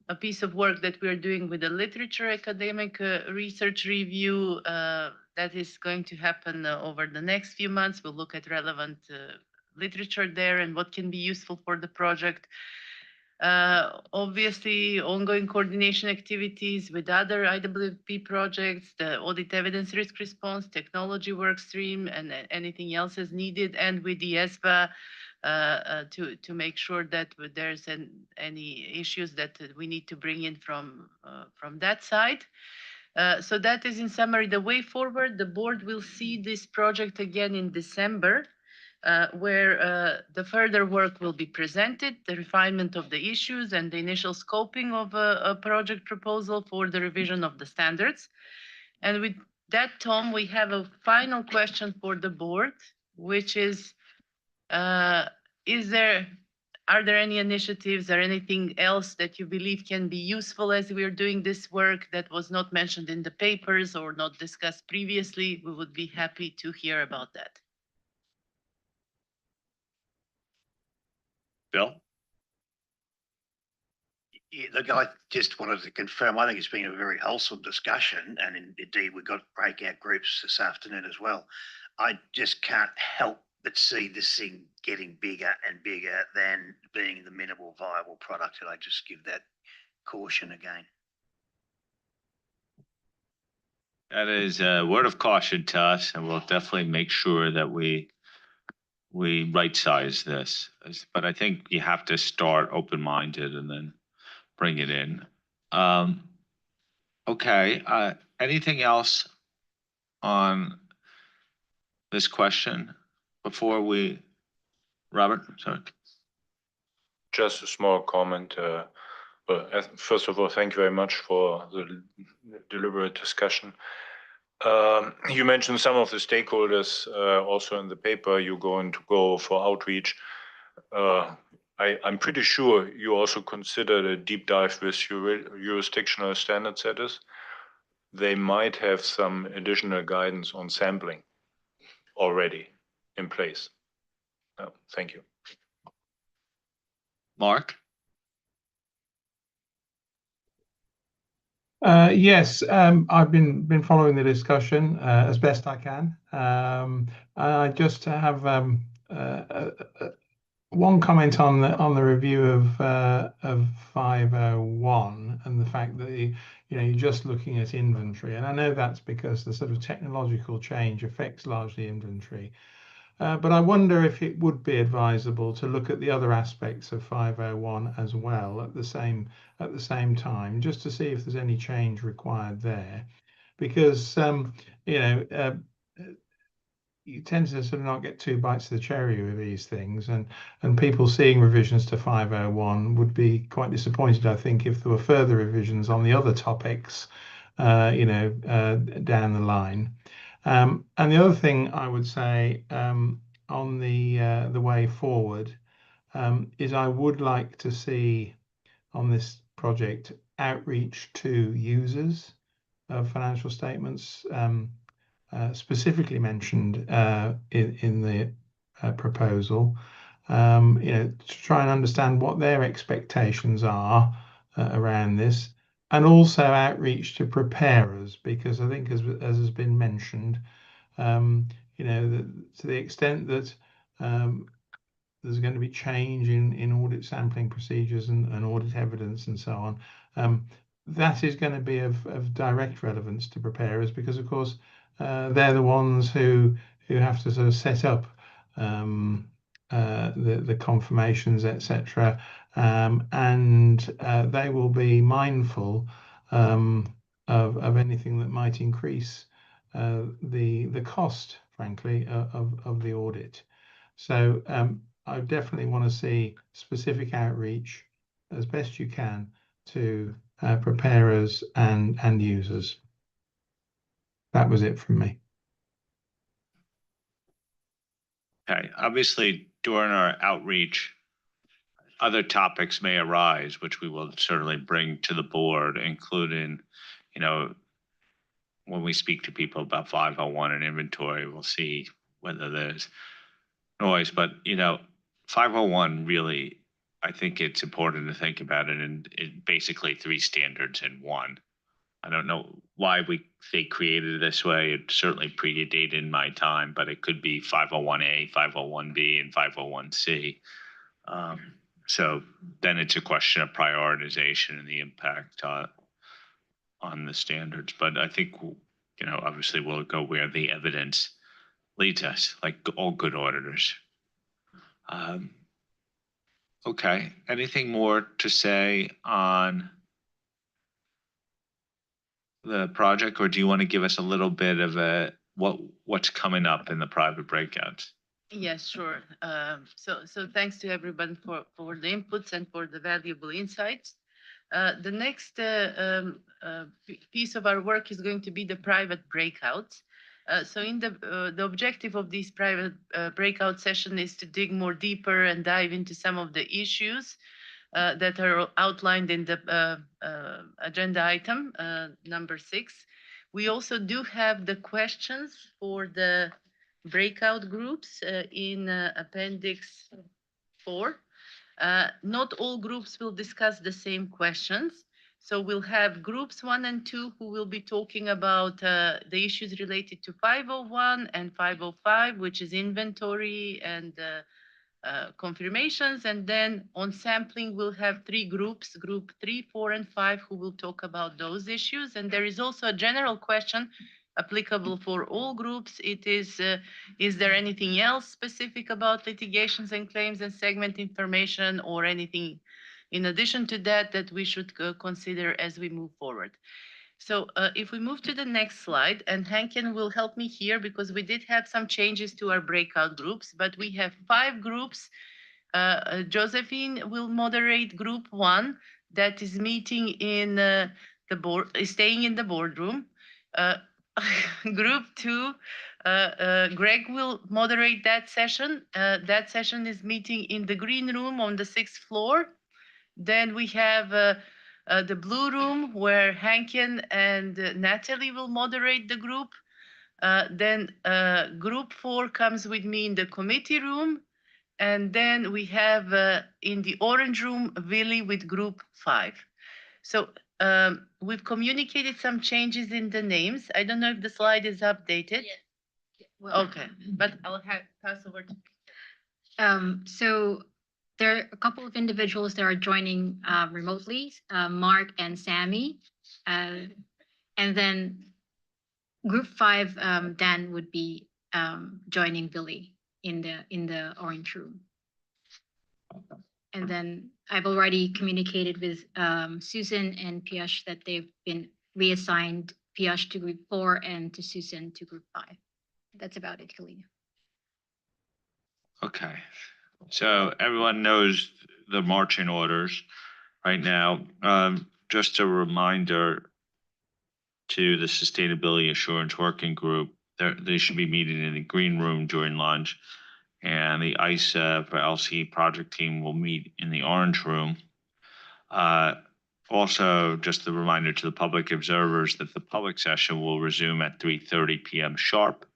a piece of work that we're doing with the literature academic research review that is going to happen over the next few months. We'll look at relevant literature there and what can be useful for the project. Obviously, ongoing coordination activities with other IWP projects, the audit evidence risk response, technology work stream, and anything else as needed, and with the IAASB to make sure that there's any issues that we need to bring in from that side. So that is in summary the way forward. The board will see this project again in December, where the further work will be presented, the refinement of the issues and the initial scoping of a project proposal for the revision of the standards. And with that, Tom, we have a final question for the board, which is, are there any initiatives or anything else that you believe can be useful as we are doing this work that was not mentioned in the papers or not discussed previously? We would be happy to hear about that. Bill? Yeah, look, I just wanted to confirm, I think it's been a very wholesome discussion, and indeed we've got breakout groups this afternoon as well. I just can't help but see this thing getting bigger and bigger than being the minimal viable product, and I just give that caution again. That is a word of caution to us, and we'll definitely make sure that we right size this. But I think you have to start open-minded and then bring it in. Okay, anything else on this question before we, Robert, sorry. Just a small comment. First of all, thank you very much for the deliberate discussion. You mentioned some of the stakeholders also in the paper. You're going to go for outreach. I'm pretty sure you also considered a deep dive with your jurisdictional standard setters. They might have some additional guidance on sampling already in place. Thank you. Mark? Yes, I've been following the discussion as best I can. I just have one comment on the review of 501 and the fact that you're just looking at inventory, and I know that's because the sort of technological change affects largely inventory. But I wonder if it would be advisable to look at the other aspects of 501 as well at the same time, just to see if there's any change required there, because you tend to sort of not get two bites of the cherry with these things, and people seeing revisions to 501 would be quite disappointed, I think, if there were further revisions on the other topics, down the line. And the other thing I would say on the way forward is I would like to see on this project outreach to users of financial statements, specifically mentioned in the proposal, to try and understand what their expectations are around this. And also outreach to preparers, because I think, as has been mentioned, You know, to the extent that there's going to be change in audit sampling procedures and audit evidence and so on, that is going to be of direct relevance to preparers, because of course they're the ones who have to sort of set up the confirmations, etc., and they will be mindful of anything that might increase the cost, frankly, of the audit. So I definitely want to see specific outreach as best you can to preparers and users. That was it from me. Okay, obviously during our outreach, other topics may arise, which we will certainly bring to the board, including, you know, when we speak to people about 501 and inventory, we'll see whether there's noise, but, you know, 501 really, I think it's important to think about it in basically 3 standards in one. I don't know why they created it this way. It certainly predated my time, but it could be 501A, 501B, and 501C. So then it's a question of prioritization and the impact on the standards. But I think, you know, obviously we'll go where the evidence leads us, like all good auditors. Okay, anything more to say on the project, or do you want to give us a little bit of what's coming up in the private breakouts? Yes, sure. So thanks to everyone for the inputs and for the valuable insights. The next piece of our work is going to be the private breakouts. So in the objective of this private breakout session is to dig more deeper and dive into some of the issues that are outlined in the agenda item number 6. We also do have the questions for the breakout groups in Appendix 4. Not all groups will discuss the same questions. So we'll have groups 1 and 2 who will be talking about the issues related to 501 and 505, which is inventory and confirmations. And then on sampling, we'll have 3 groups, group 3, 4, and 5, who will talk about those issues. And there is also a general question applicable for all groups. It is there anything else specific about litigations and claims and segment information, or anything in addition to that that we should consider as we move forward? So if we move to the next slide, and Henken will help me here because we did have some changes to our breakout groups, but we have 5 groups. Josephine will moderate group 1 that is meeting in the board, staying in the boardroom. Group 2, Greg will moderate that session. That session is meeting in the green room on the 6th floor. Then we have the blue room where Henken and Natalie will moderate the group. Then group 4 comes with me in the committee room. And then we have in the orange room, Willy with group 5. So we've communicated some changes in the names. I don't know if the slide is updated. Yes. Well, okay, but I'll pass over to. So there are a couple of individuals that are joining remotely, Mark and Sammy. And then group 5, Dan would be joining Billy in the orange room. And then I've already communicated with Susan and Piyush that they've been reassigned, Piyush to group 4 and to Susan to group 5. That's about it, Helena. Okay, so everyone knows the marching orders right now. Just a reminder to the Sustainability Assurance Working Group, they should be meeting in the green room during lunch, and the ISA for LC project team will meet in the orange room. Also, just a reminder to the public observers that the public session will resume at 3:30 p.m. sharp.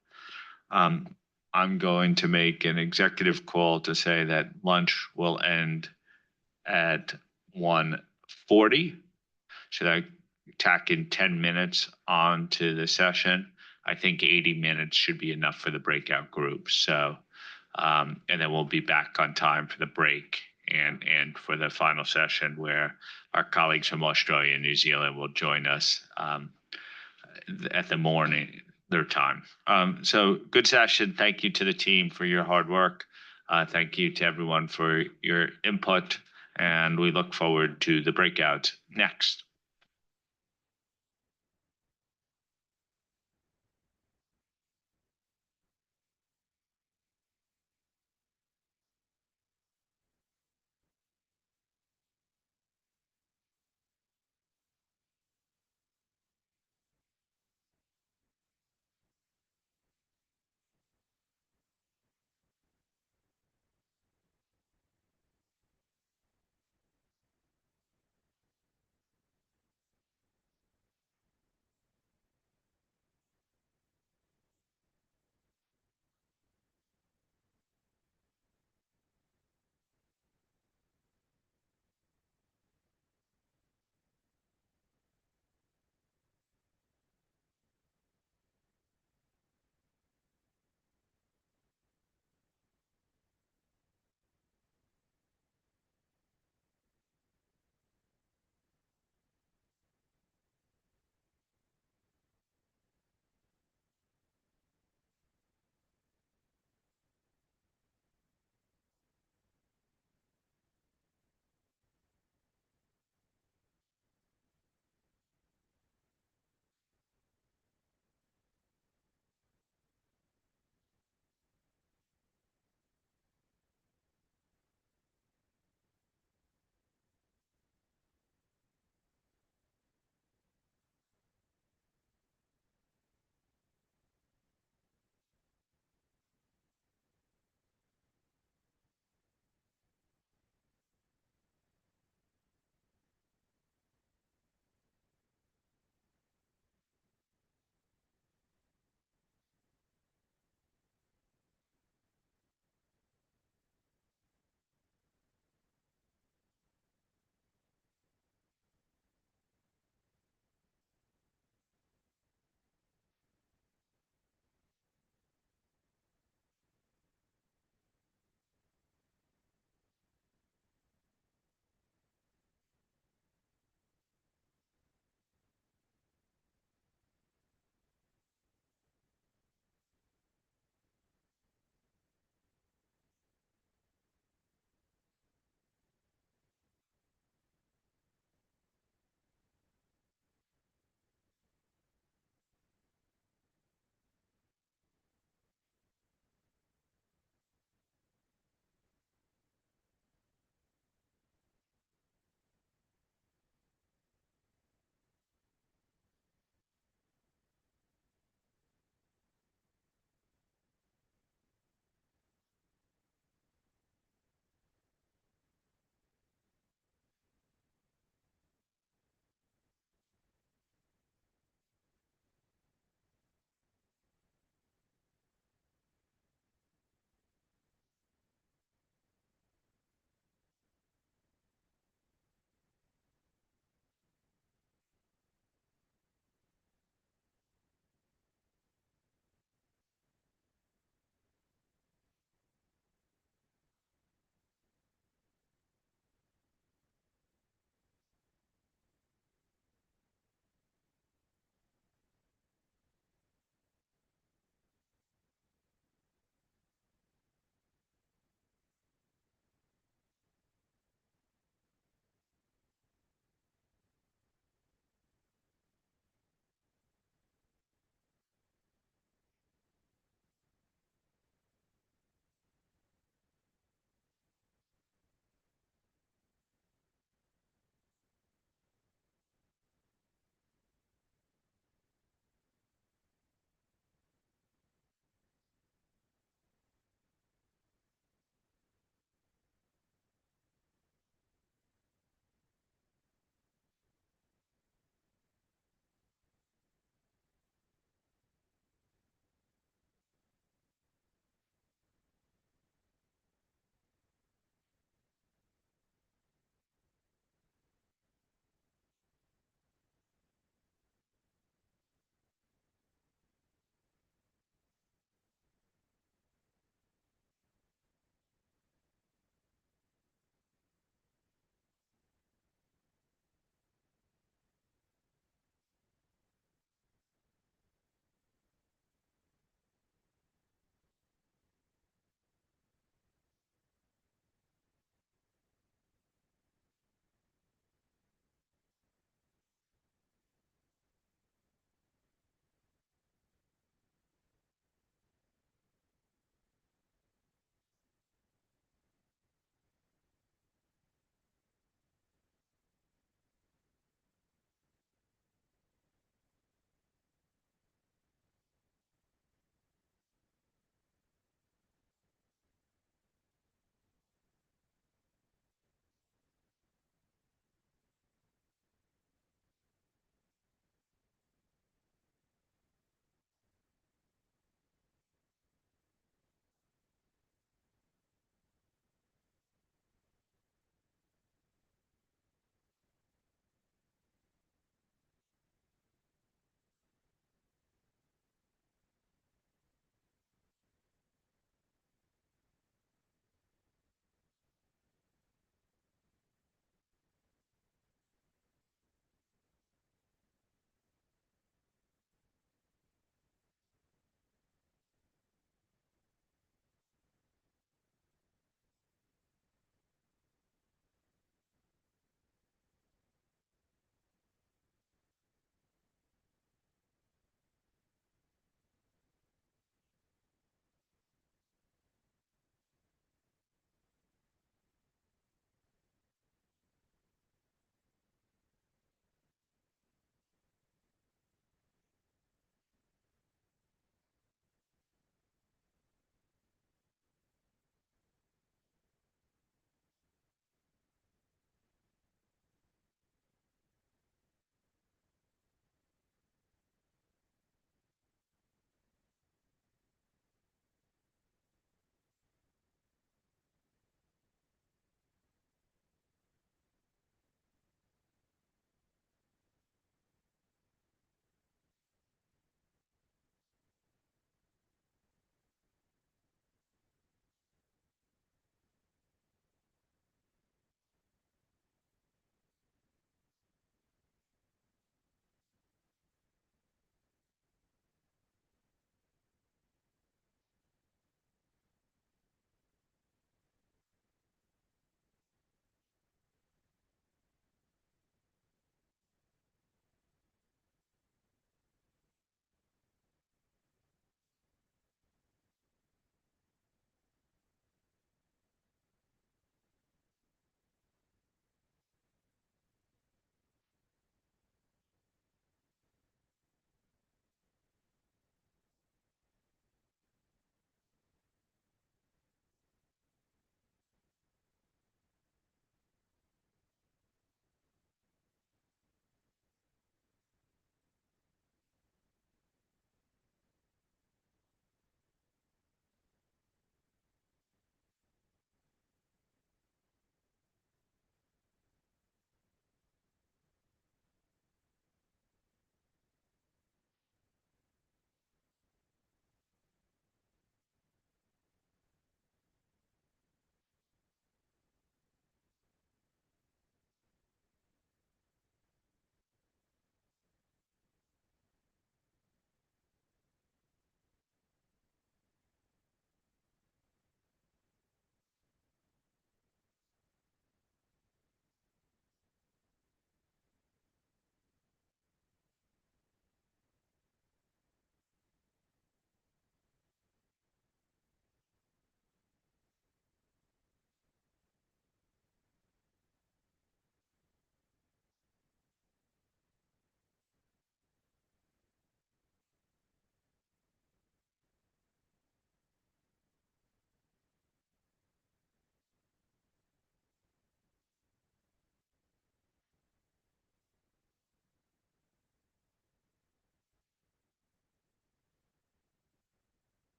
I'm going to make an executive call to say that lunch will end at 1:40. Should I tack in 10 minutes onto the session? I think 80 minutes should be enough for the breakout groups. So, and then we'll be back on time for the break and for the final session where our colleagues from Australia and New Zealand will join us at the morning, their time. So good session. Thank you to the team for your hard work. Thank you to everyone for your input, and we look forward to the breakout next.